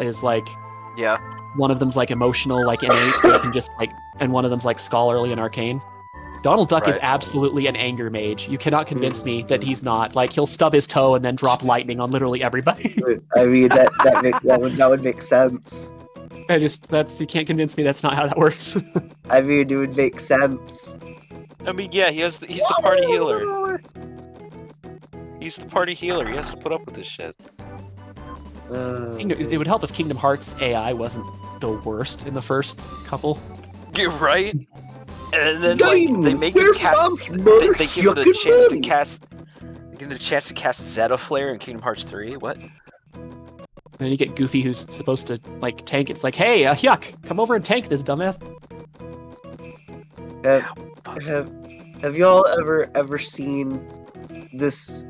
is like Yeah. one of them's like emotional, like innate, they can just like, and one of them's like scholarly and arcane. Donald Duck is Right. absolutely an anger mage. You cannot convince me that he's not. Like he'll stub his toe and then drop lightning on literally everybody. I mean, that would make sense. You can't convince me that's not how that works. I mean, it would make sense. I mean, yeah, he's the party healer. He's the party healer. He has to put up with this shit. It would help if Kingdom Hearts AI wasn't the worst in the first couple. Get right. And then like Game, they make him where's cast. Mom's They give him the motherfucking chance to money? cast. They give him the chance to cast Zeta Flare in Kingdom Hearts 3. What? And then you get Goofy, who's supposed to like tank. It's like, hey, yuck, come over and tank this dumbass. Have y'all ever seen this?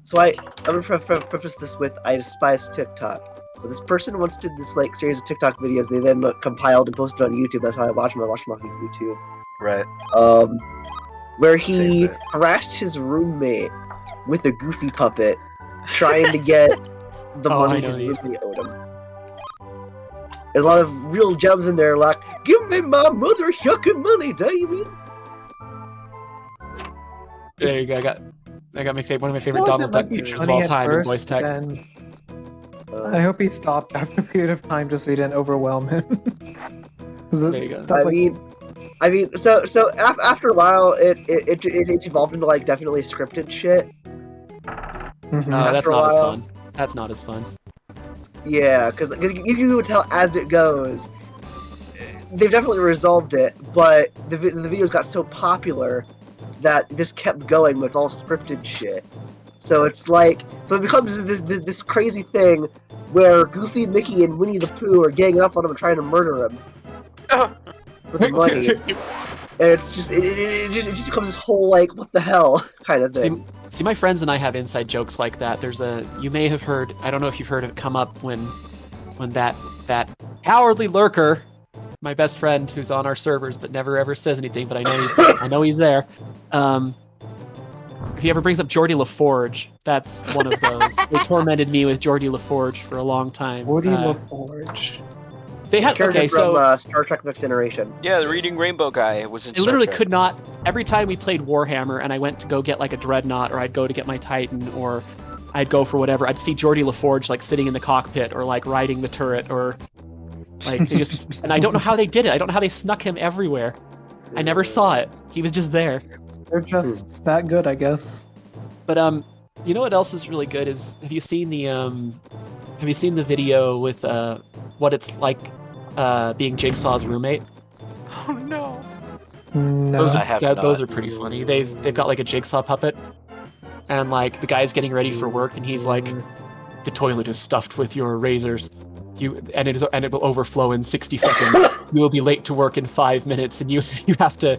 So I'm gonna preface this with I despise TikTok. But this person once did this like series of TikTok videos. They then compiled and posted on YouTube. That's how I watch them. I watch them on YouTube. Right. Where Same he thing. harassed his roommate with a Goofy puppet, trying to get the Oh, I money know his these. roommate owed him. There's a lot of real gems in there, like "Give me my motherfucking money, Damien." There you go. I got my favorite, one of my favorite Well, Donald that might Duck be pictures of funny all at time in first, voice text. then I hope he stopped after a period of time just so he didn't overwhelm him. There you go. Stuff like I mean, so after a while, it evolved into like definitely scripted shit. Mhm. No, that's After a not as while. fun. That's not as fun. Yeah, because you can tell as it goes. They've definitely resolved it, but the videos got so popular that this kept going, but it's all scripted shit. So it's like, so it becomes this crazy thing where Goofy, Mickey, and Winnie the Pooh are ganging up on him and trying to murder him for the money. And it's just it just becomes this whole like what the hell kind of thing. See, my friends and I have inside jokes like that. You may have heard, I don't know if you've heard it come up when that cowardly lurker, my best friend who's on our servers but never ever says anything, but I know he's there. If he ever brings up Geordie LaForge, that's one of those. They tormented me with Geordie LaForge for a long time. Woody LaForge. They had Character okay, from so Star Trek Next Generation. Yeah, the Reading Rainbow guy was in I literally Star Trek. could not. Every time we played Warhammer and I went to go get like a Dreadnought, or I'd go to get my Titan, or I'd go for whatever, I'd see Geordie LaForge like sitting in the cockpit or like riding the turret, or like they just. And I don't know how they did it. I don't know how they snuck him everywhere. I never saw it. He was just there. They're just that good, I guess. But you know what else is really good is have you seen the video with what it's like being Jigsaw's roommate? Oh no. No. Those I have those not. are pretty funny. They've got like a jigsaw puppet, and like the guy's getting ready for work, and he's like, "The toilet is stuffed with your razors. It will overflow in 60 seconds. You will be late to work in 5 minutes, and you have to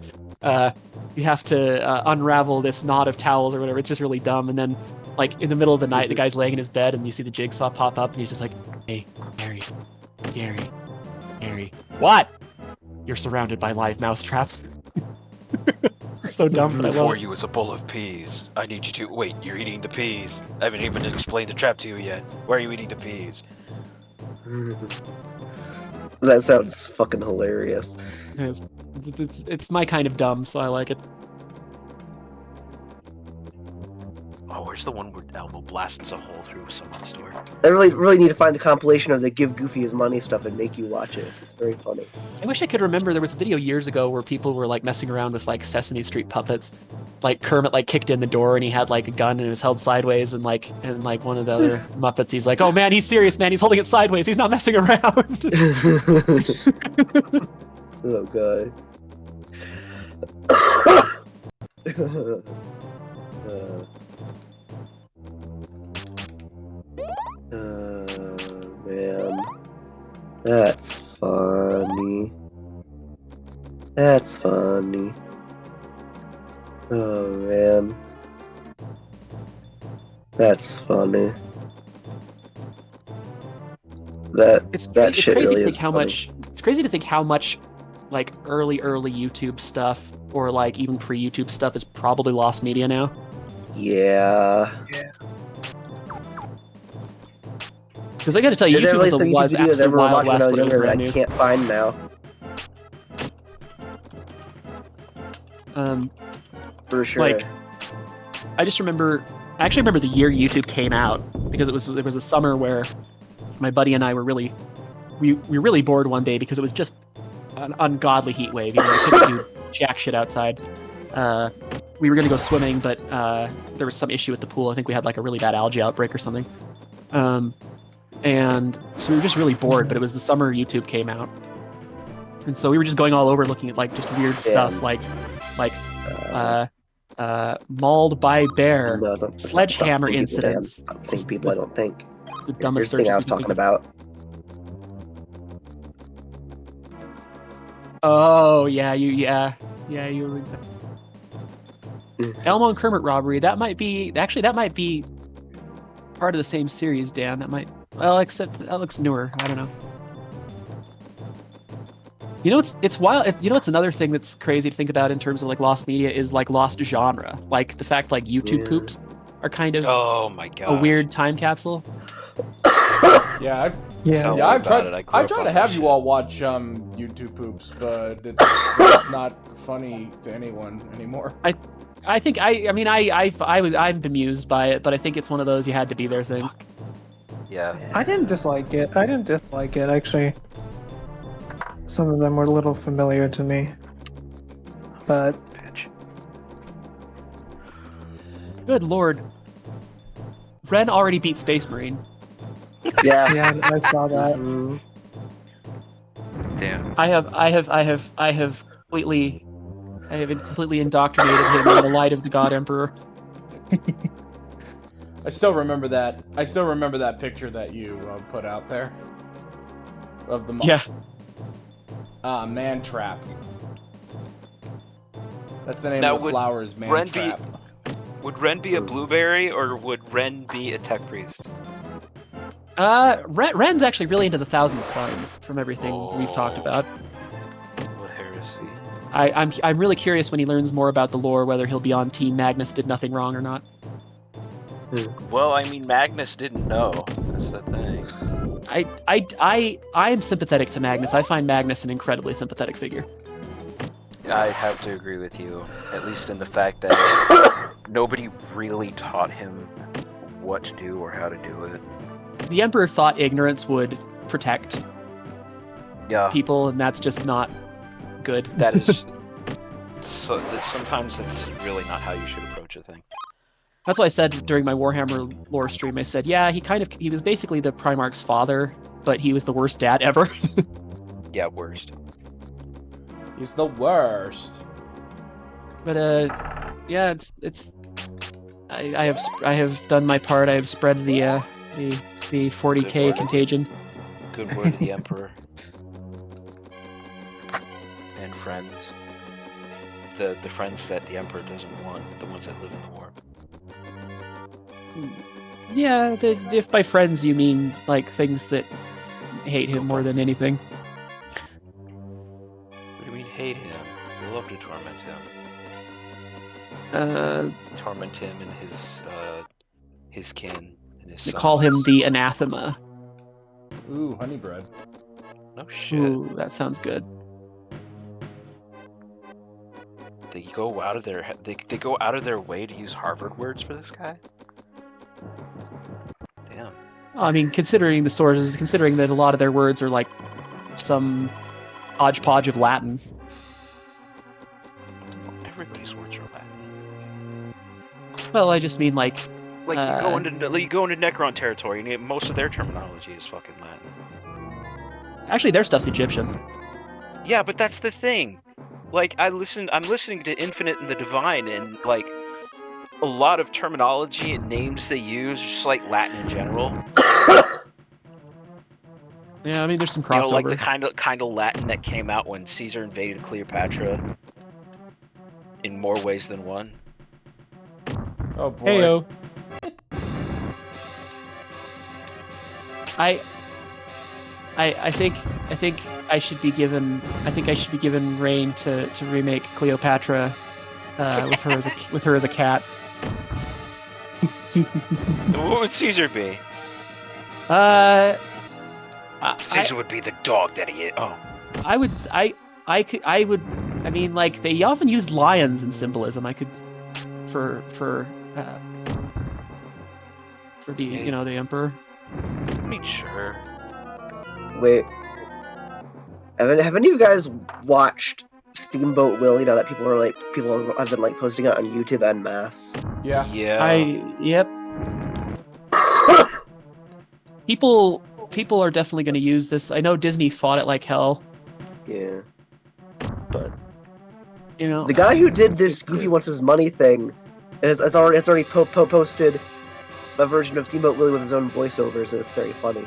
unravel this knot of towels or whatever." It's just really dumb. And then like in the middle of the night, the guy's laying in his bed, and you see the jigsaw pop up, and he's just like, "Hey, Gary, what? You're surrounded by live mouse traps." It's so dumb, but I love Before it. you is a bowl of peas. I need you to wait. You're eating the peas. I haven't even explained the trap to you yet. Why are you eating the peas? That sounds fucking hilarious. It's my kind of dumb, so I like it. Oh, where's the one where Elmo blasts a hole through someone's door? I really need to find the compilation of the give Goofy his money stuff and make you watch it. It's very funny. I wish I could remember. There was a video years ago where people were like messing around with like Sesame Street puppets. Like Kermit like kicked in the door and he had like a gun and it was held sideways, and like one of the other Muppets, he's like, "Oh man, he's serious, man. He's holding it sideways. He's not messing around." Oh god. Man. That's funny. That's funny. Oh man. That's funny. It's That it's shit crazy really to is think how funny. much. It's crazy to think how much like early YouTube stuff, or like even pre-YouTube stuff, is probably lost media now. Yeah. Because I got to tell you, There's YouTube definitely was some YouTube videos I absolute remember Wild watching when I West was when it was younger that brand I new. can't find now. For sure. Like, I just remember. I actually remember the year YouTube came out, because there was a summer where my buddy and I were really bored one day because it was just an ungodly heat wave. You know, we couldn't do jack shit outside. We were gonna go swimming, but there was some issue with the pool. I think we had like a really bad algae outbreak or something. And so we were just really bored. But it was the summer YouTube came out, And so we were just going all over looking at like just weird stuff like mauled by bear, No, that's sledgehammer not the same people, Dan. incidents. Not the same people, I don't think. The Here's dumbest the thing searches I we was can think talking of. about. Oh yeah, you. Mm. Elmo and Kermit robbery. That might be part of the same series, Dan. That might except that looks newer. I don't know. You know, it's wild. You know, it's another thing that's crazy to think about in terms of like lost media is like lost genre. Like the fact like YouTube poops are kind of Oh my god. a weird time capsule. Yeah, Tell me I've about tried. it. I grew I up try on to that have you shit. all watch YouTube poops, but it's not funny to anyone anymore. I think I'm bemused by it, but I think it's one of those you had to be there things. Yeah. I didn't dislike it. Actually. Some of them were a little familiar to me. But Bitch. Good lord. Ren already beat Space Marine. Yeah. yeah, I saw that. Mhm. Damn. I have completely indoctrinated him in the light of the God Emperor. I still remember that. I still remember that picture that you put out there of the Yeah. Man Trap. That's the name Now, of the would flowers, Man Ren be- Trap. Would Ren be a blueberry or would Ren be a tech priest? Ren's actually really into the Thousand Suns from everything we've talked about. What heresy? I'm really curious when he learns more about the lore whether he'll be on Team Magnus did nothing wrong or not. Well, I mean, Magnus didn't know. That's the thing. I'm sympathetic to Magnus. I find Magnus an incredibly sympathetic figure. I have to agree with you, at least in the fact that nobody really taught him what to do or how to do it. The Emperor thought ignorance would protect Yeah, people, and that's just not good. that is. Sometimes that's really not how you should approach a thing. That's why I said during my Warhammer lore stream, I said, yeah, he was basically the Primarch's father, but he was the worst dad ever. Yeah, worst. He's the worst. But yeah, I have done my part. I have spread the 40k Good word. contagion. Good word to the Emperor. And friends. The friends that the Emperor doesn't want, the ones that live in the warp. Yeah, if by friends you mean like things that hate him more than anything. What do you mean hate him? We love to torment him. Torment him and his kin and his We son. call him the anathema. Ooh, honey bread. No shit. Ooh, that sounds good. They go out of their they go out of their way to use Harvard words for this guy. Damn. I mean, considering the sources, considering that a lot of their words are like some hodgepodge of Latin. Everybody's words are Latin. Well, I just mean like Like you go into Necron territory, and most of their terminology is fucking Latin. actually their stuff's Egyptian. Yeah, but that's the thing. Like I'm listening to Infinite and the Divine, and like a lot of terminology and names they use, just like Latin in general. Yeah, I mean there's some You know, crossover. like the kind of Latin that came out when Caesar invaded Cleopatra. In more ways than one. Oh boy. Heyo. I think I should be given reign to remake Cleopatra with her as a cat. What would Caesar be? Caesar would be the dog that he is. Oh. I mean, like they often used lions in symbolism. I could for the the emperor. I mean, sure. Wait. Have any of you guys watched Steamboat Willie? Now that people have been like posting it on YouTube en masse. Yeah. Yeah. Yep. People are definitely going to use this. I know Disney fought it like hell. Yeah. You know, The guy who did this Goofy Wants His Money thing has already posted a version of Steamboat Willie with his own voiceover, so it's very funny.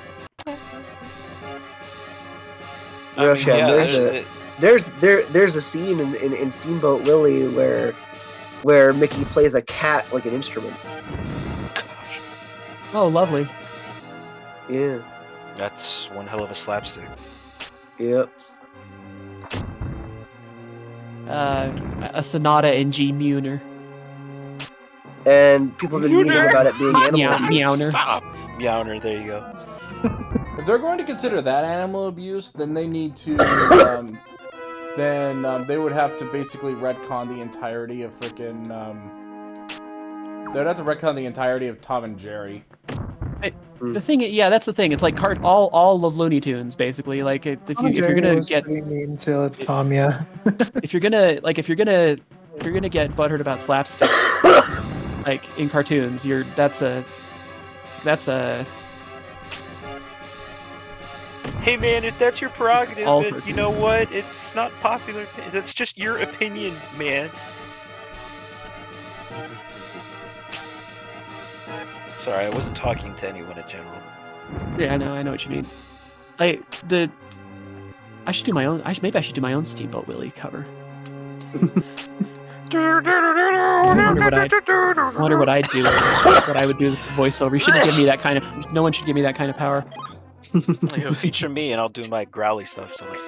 I mean, Roshan, yeah, there's a scene in Steamboat Willie where Mickey plays a cat like an instrument. oh, lovely. Yeah. that's one hell of a slapstick. Yep. A sonata in G Muner. And people have been memeing about it being animal Meow, abuse. meowner. Stop! Meowner, there you go. If they're going to consider that animal abuse, then they need to. They would have to basically retcon the entirety of frickin'. They'd have to retcon the entirety of Tom and Jerry. The thing, yeah, that's the thing. It's like all of Looney Tunes, basically. Like, if you're gonna get pretty mean to Tom, yeah. if you're gonna get butthurt about slapstick, like in cartoons, that's a Hey man, if that's your prerogative, All then cartoons. you know what? It's not popular. That's just your opinion, man. Sorry, I wasn't talking to anyone in general. yeah. I know what you mean. I should do my own. Maybe I should do my own Steamboat Willie cover. I wonder what I'd do. What I would do with voiceover. You shouldn't give me that kind of. No one should give me that kind of power. You'll feature me, and I'll do my growly stuff. So like,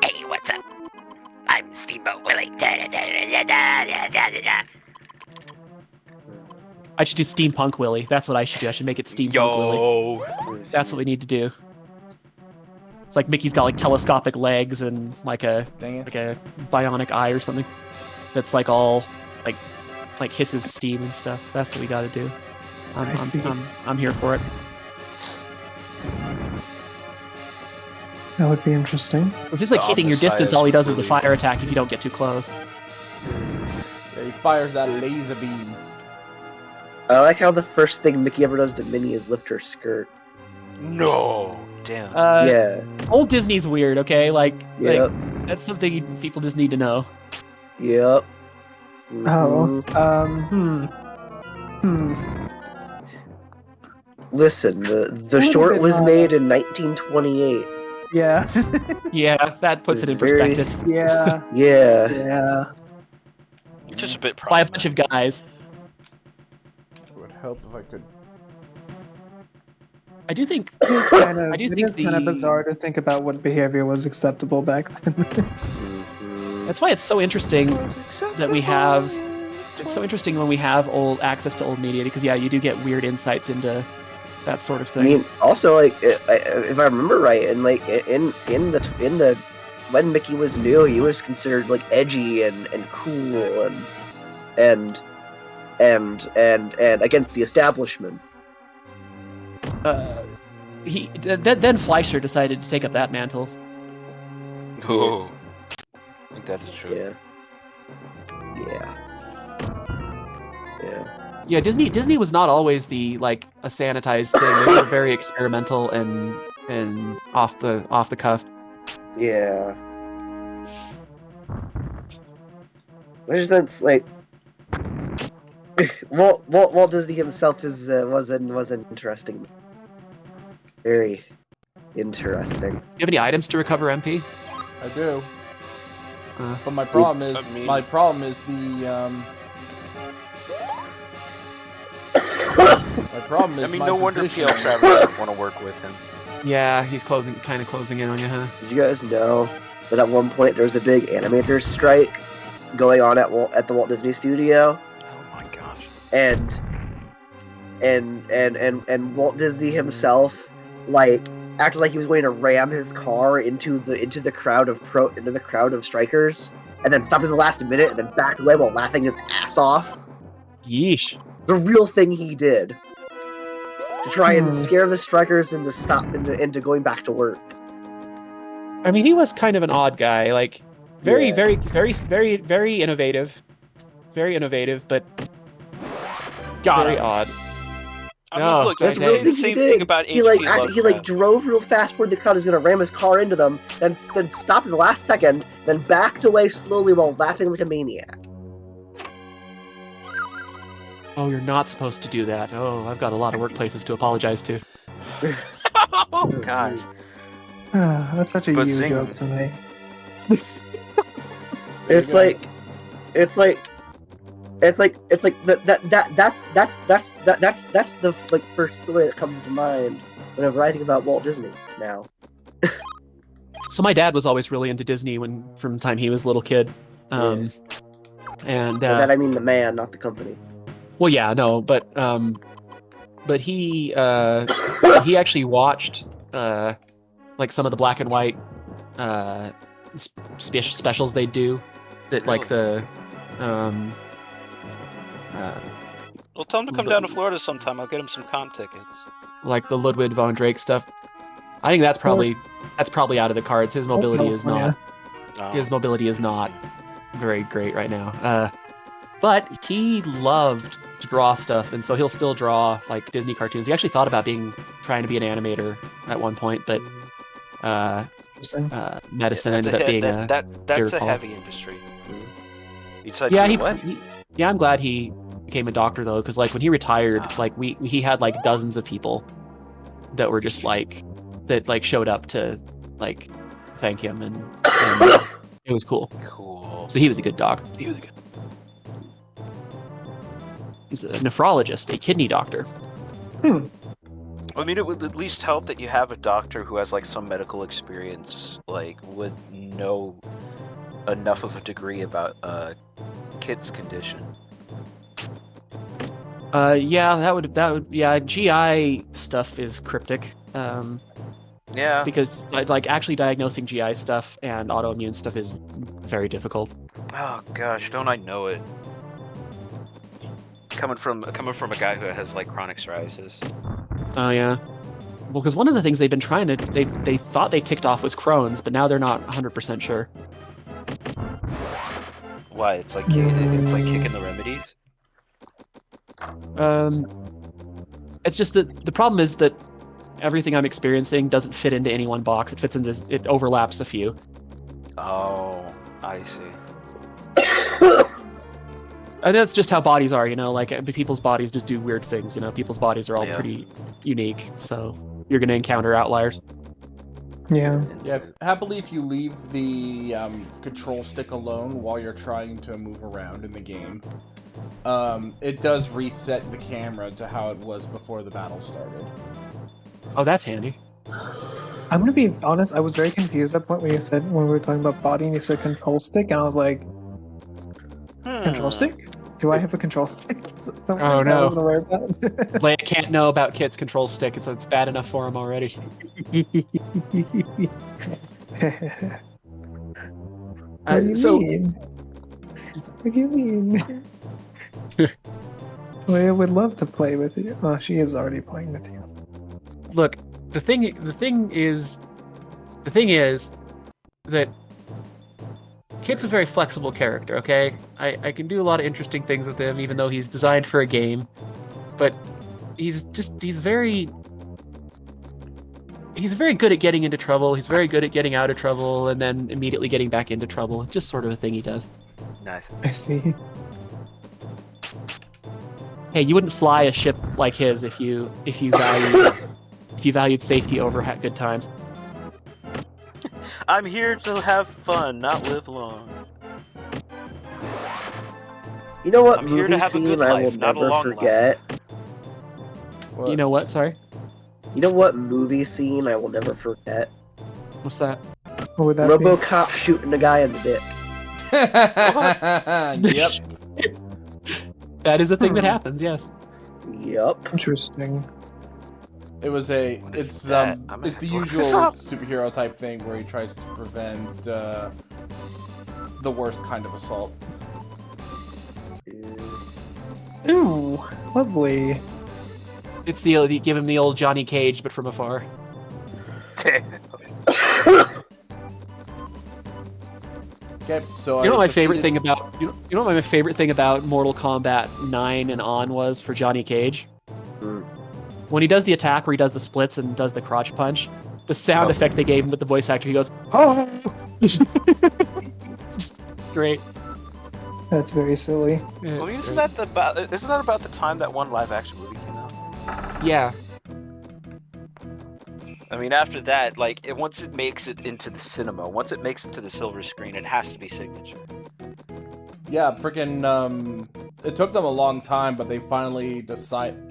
Hey, what's up? I'm Steamboat Willie. I should do Steampunk Willie. That's what I should do. I should make it Steampunk Willie. yo, That's what we need to do. It's like Mickey's got like telescopic legs and like a Dang it. like a bionic eye or something. That's like all like hisses steam and stuff. That's what we got to do. I see. I'm here for it. That would be interesting. So it's just like keeping your distance. Ostracized All he does is the Willie. fire attack if you don't get too close. Yeah, he fires that laser beam. I like how the first thing Mickey ever does to Minnie is lift her skirt. no, damn. Yeah. Old Disney's weird. Okay, like Yep. that's something people just need to know. Yep. Oh. Mhm. Listen, the little short bit was high. made in 1928. Yeah. Yeah, that puts it in It's very- perspective. Yeah. Yeah. Yeah. You're just a bit By a bunch of guys. It would help if I could. I do think. It is kind of, I do it think is kind of the- bizarre to think about what behavior was acceptable back then. Mhm. That's why it's so interesting that we have. It's so interesting when we have old access to old media because yeah, you do get weird insights into that sort of I thing. mean, also like if I remember right, and like in the when Mickey was new, he was considered like edgy and cool and against the establishment. Then Fleischer decided to take up that mantle. Oh, I think that's true. Yeah. Yeah. Yeah. Yeah, Disney was not always the like a sanitized thing. They were very experimental and off the cuff. Yeah. Which sense, like, Walt Disney himself was interesting. Very interesting. You have any items to recover, MP? I do. Uh, But my problem is I mean- my problem is the my problem is I mean, my no wonder position. PL Travers doesn't want to work with him. Yeah, he's kind of closing in on you, huh? Did you guys know that at one point there was a big animators strike going on at the Walt Disney Studio, Oh my gosh. and Walt Disney himself like acted like he was going to ram his car into the crowd of strikers, and then stopped at the last minute and then backed away while laughing his ass off. Yeesh. The real thing he did to try and scare the strikers into going back to work. I mean, he was kind of an odd guy, like very, Yeah. very innovative, but Got very him. odd. I No, mean, look, you that's can really say the same thing about H.P. He like drove real fast toward the crowd. He's gonna ram his car into them, then stopped at the last second, then backed away slowly while laughing like a maniac. Oh, you're not supposed to do that. Oh, I've got a lot of workplaces to apologize to. Oh gosh. That's such a you Bazing. joke to me. It's like that's the like first story that comes to mind whenever I think about Walt Disney now. So my dad was always really into Disney from the time he was a little kid. And By that I mean the man, not the company. well, yeah, no, but he actually watched like some of the black and white specials they do that like the Well, tell him to come down to Florida sometime. I'll get him some comp tickets. like the Ludwig von Drake stuff. I think that's probably out of the cards. His mobility is not very great right now. But he loved to draw stuff, and so he'll still draw like Disney cartoons. He actually thought about trying to be an animator at one point, but medicine ended up being that's a heavy industry. You said what? I'm glad he became a doctor though, because like when he retired, like he had like dozens of people that were just like that like showed up to like thank him, and it was cool. Cool. So he was a good doc. He's a nephrologist, a kidney doctor. I mean, it would at least help that you have a doctor who has like some medical experience, like would know enough of a degree about kid's condition. Yeah, GI stuff is cryptic. Yeah. Because like actually diagnosing GI stuff and autoimmune stuff is very difficult. Oh gosh, don't I know it? Coming from a guy who has like chronic psoriasis. Oh yeah. Well, because one of the things they've been trying to they thought they ticked off was Crohn's, but now they're not 100% sure. Why? It's like kicking the remedies. It's just that the problem is that everything I'm experiencing doesn't fit into any one box. It overlaps a few. Oh, I see. And that's just how bodies are, you know, like people's bodies just do weird things, you know, people's bodies are all pretty unique, so you're going to encounter outliers. Yeah. Yeah, happily if you leave the control stick alone while you're trying to move around in the game, it does reset the camera to how it was before the battle started. Oh, that's handy. I'm gonna be honest, I was very confused at the point when we were talking about body and you said control stick, and I was like, control stick? Do I have a control stick? Oh no. I wasn't aware of that. Blake can't know about Kit's control stick. It's bad enough for him already. What do you mean? What do you mean? Leia would love to play with you. Oh, she is already playing with you. Look, the thing is that Kit's a very flexible character, okay? I can do a lot of interesting things with him, even though he's designed for a game. But he's very good at getting into trouble. He's very good at getting out of trouble and then immediately getting back into trouble. It's just sort of a thing he does. Nice. I see. Hey, you wouldn't fly a ship like his if you valued safety over good times. I'm here to have fun, not live long. You know what I'm here movie to have a good scene I will life, not a never long forget? You know what? Sorry? You know what movie scene I will never forget? What's that? What would that RoboCop shooting a guy in the dick. Yep. That is a thing that happens, yes. Yup. be? Interesting. It was it's that? I'm the gonna look usual this up. superhero type thing where he tries to prevent the worst kind of assault. Ooh, lovely. It's you give him the old Johnny Cage, but from afar. Okay, so You know I what my favorite defeated- thing about you know what my favorite thing about Mortal Kombat 9 and on was for Johnny Cage? when he does the attack where he does the splits and does the crotch punch, the sound Oh. effect they gave him with the voice actor, he goes, "Oh!" It's just great. That's very silly. Yeah. I mean, isn't that about the time that one live action movie came out? Yeah. I mean, after that, like, once it makes it into the cinema, once it makes it to the silver screen, it has to be signature. Yeah, freaking. It took them a long time, but they finally decided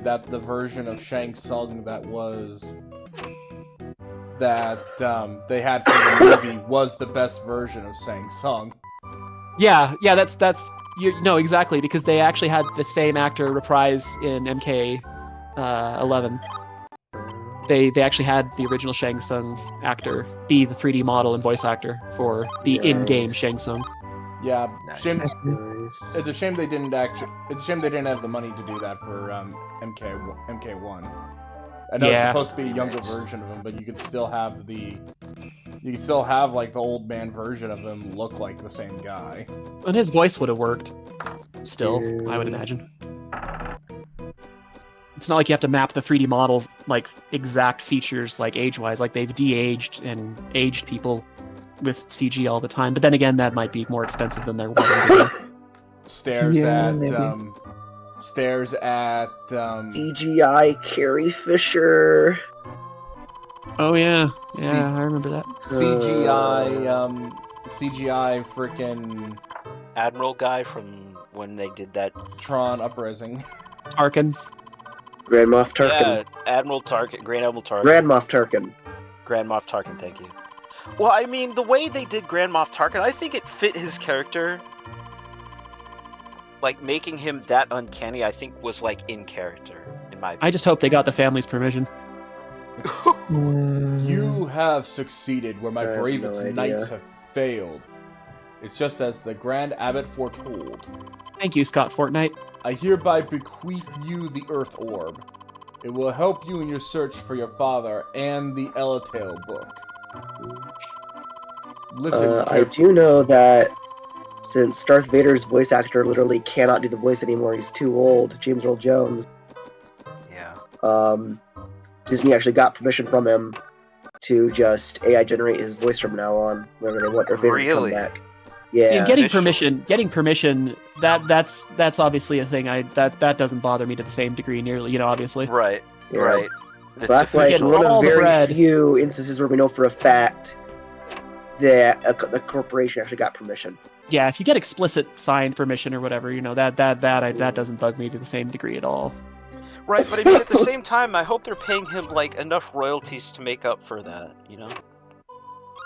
that the version of Shang Tsung that they had for the movie was the best version of Shang Tsung. Yeah, that's no, exactly, because they actually had the same actor reprise in MK 11. They actually had the original Shang Tsung actor be the 3D model and voice actor for the in-game Shang Tsung. Yeah, Nice. shame. Nice. It's a shame they didn't It's a shame they didn't have the money to do that for MK1. I know it's Yeah. supposed to be a younger version of him, but you could still have like the old man version of him look like the same guy. And his voice would have worked. Still, I would imagine. It's not like you have to map the 3D model like exact features like age-wise, like they've de-aged and aged people with CG all the time. But then again, that might be more expensive than they're wanting to do. Stares Yeah, maybe. at CGI Carrie Fisher. Oh yeah, yeah, I remember that. CGI frickin' Admiral guy from when they did that. Tron uprising. Arkin. Grand Moff Tarkin. Yeah, Admiral Tarkin, Grand Admiral Tarkin. Grand Moff Tarkin. Grand Moff Tarkin, thank you. Well, I mean, the way they did Grand Moff Tarkin, I think it fit his character. Like, making him that uncanny, I think, was, like, in character, in my opinion. I just hope they got the family's permission. You have succeeded where my I have bravest no idea. knights have failed. It's just as the Grand Abbot foretold. Thank you, Scott Fortnite. I hereby bequeath you the Earth Orb. It will help you in your search for your father and the Elatail book. Listen I do know that since Darth Vader's voice actor literally cannot do the voice anymore, he's too old, James Earl Jones, Yeah. Disney actually got permission from him to just AI generate his voice from now on, whenever they want Darth Vader to come Really? back. Yeah. See, getting Officially. permission, that's obviously a thing. That doesn't bother me to the same degree, nearly, obviously. Right, Yeah. right. So that's like Get one all of the very bread. few instances where we know for a fact that the corporation actually got permission. Yeah, if you get explicit signed permission or whatever, that doesn't bug me to the same degree at all. Right, but I mean, at the same time, I hope they're paying him, like, enough royalties to make up for that,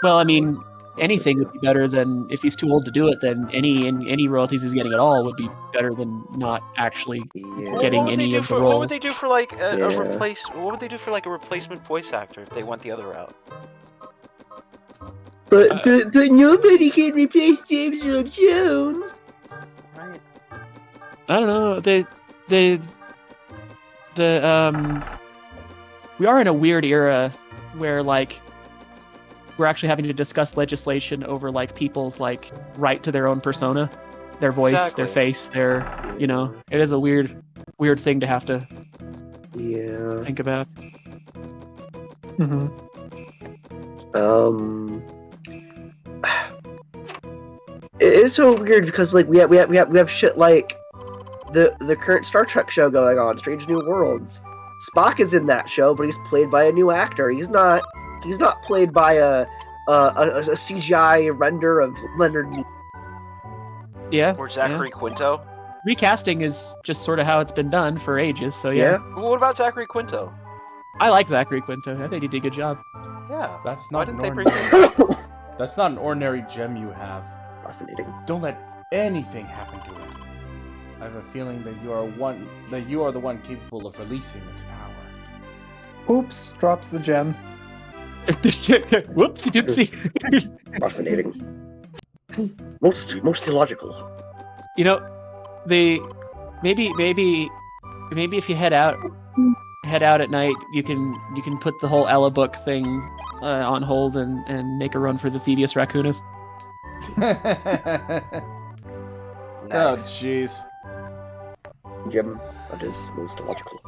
Well, I mean, anything would be better than if he's too old to do it. Then any royalties he's getting at all would be better than not actually Yeah. getting what would any they do of the for, What would roles. they do for, like, a Yeah. What would they do for, like, a replacement voice actor if they went the other route? But nobody can replace James Earl Jones. Right. I don't know. We are in a weird era where like we're actually having to discuss legislation over like people's like right to their own persona, their voice, Exactly. their face, their it is a weird thing to have to Yeah. think about. Mhm. It's so weird because like we have shit like the current Star Trek show going on, Strange New Worlds. Spock is in that show, but he's played by a new actor. He's not played by a CGI render of Leonard Nimoy. Yeah. Or Zachary Quinto? Recasting is just sort of how it's been done for ages. So yeah. Well, what about Zachary Quinto? I like Zachary Quinto. I think he did a good job. Yeah. That's Why not didn't an they bring ordinary. him? That's not an ordinary gem you have. Fascinating. Don't let anything happen to it. I have a feeling that you are the one capable of releasing its power. Oops, drops the gem. Whoopsie doopsie. Fascinating. Most illogical. Maybe if you head out at night, you can put the whole Ella book thing on hold and make a run for the Thievius Raccoonus. Oh, jeez. Jim, that is most illogical.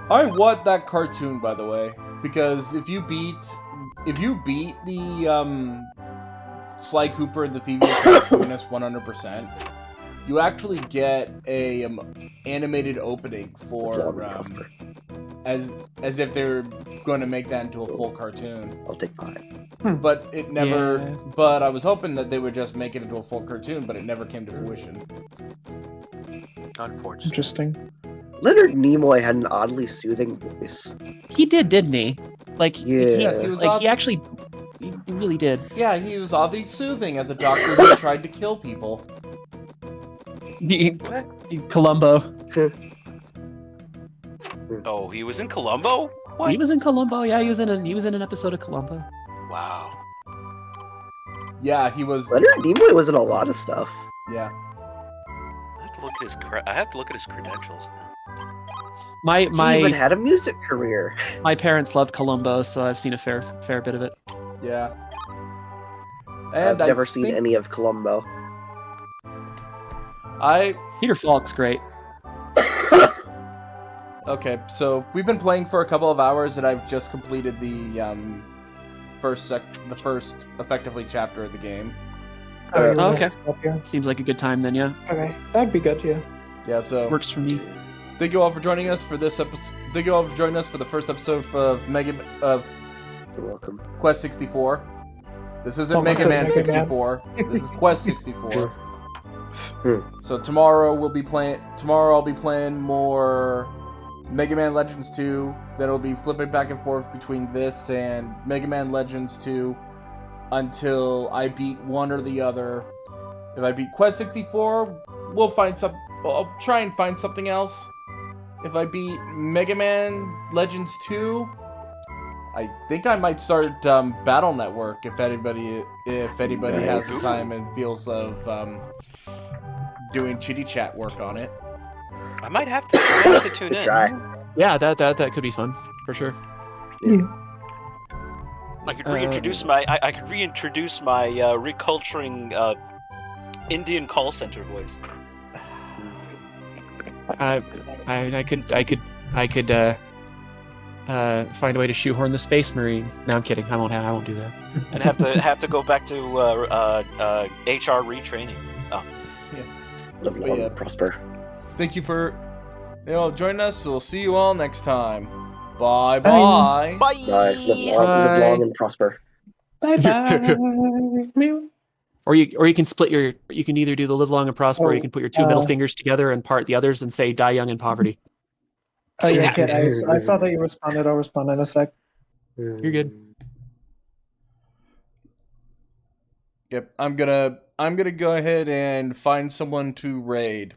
I want that cartoon, by the way, because if you beat the Sly Cooper and the Thievius Raccoonist 100%, you actually get a animated opening for Long and prosper. as if they're going to make that into a full cartoon. I'll take 5. But it never. Yeah. But I was hoping that they would just make it into a full cartoon, but it never came to fruition. Unfortunately. Interesting. Leonard Nimoy had an oddly soothing voice. He didn't he? Like, Yeah. he was he actually, he really did. Yeah, he was oddly soothing as a doctor who tried to kill people. Columbo. Oh, he was in Columbo? What? He was in Columbo. Yeah, he was in an episode of Columbo. Wow. Yeah, he was. Leonard Nimoy was in a lot of stuff. Yeah. I have to look at his credentials. My He even had a music career. my parents loved Columbo, so I've seen a fair bit of it. Yeah. I've And never seen any of Columbo. Peter Falk's great. Okay, so we've been playing for a couple of hours, and I've just completed the first effectively chapter of the game. Oh, Oh, okay. Yeah. Seems like a good time then, yeah. Okay, that'd be good, yeah. Yeah, so Works for me. thank you all for joining us for this episode. Thank you all for joining us for the first episode of You're welcome. Quest 64. This isn't Oh, Mega so Man Mega Man. 64. This is Quest 64. So tomorrow I'll be playing more Mega Man Legends 2. Then it'll be flipping back and forth between this and Mega Man Legends 2 until I beat one or the other. If I beat Quest 64, I'll try and find something else. If I beat Mega Man Legends 2, I think I might start Battle Network if anybody has the time and feels of doing chitty chat work on it. I might have to tune Good in. try. Yeah, that could be fun for sure. I could reintroduce my reculturing Indian call center voice. I could find a way to shoehorn the Space Marine. No, I'm kidding. I won't do that. And have to go back to HR retraining. Live long and prosper. Thank you for joining us. We'll see you all next time. Bye bye. Bye. Bye. Live long and prosper. Bye bye. Or you can split you can either do the live long and prosper, or you can put your two middle Oh. fingers together and part the others and say die young in poverty. Oh yeah, kid. I saw that you responded. I'll respond in a sec. You're good. Yep, I'm gonna go ahead and find someone to raid.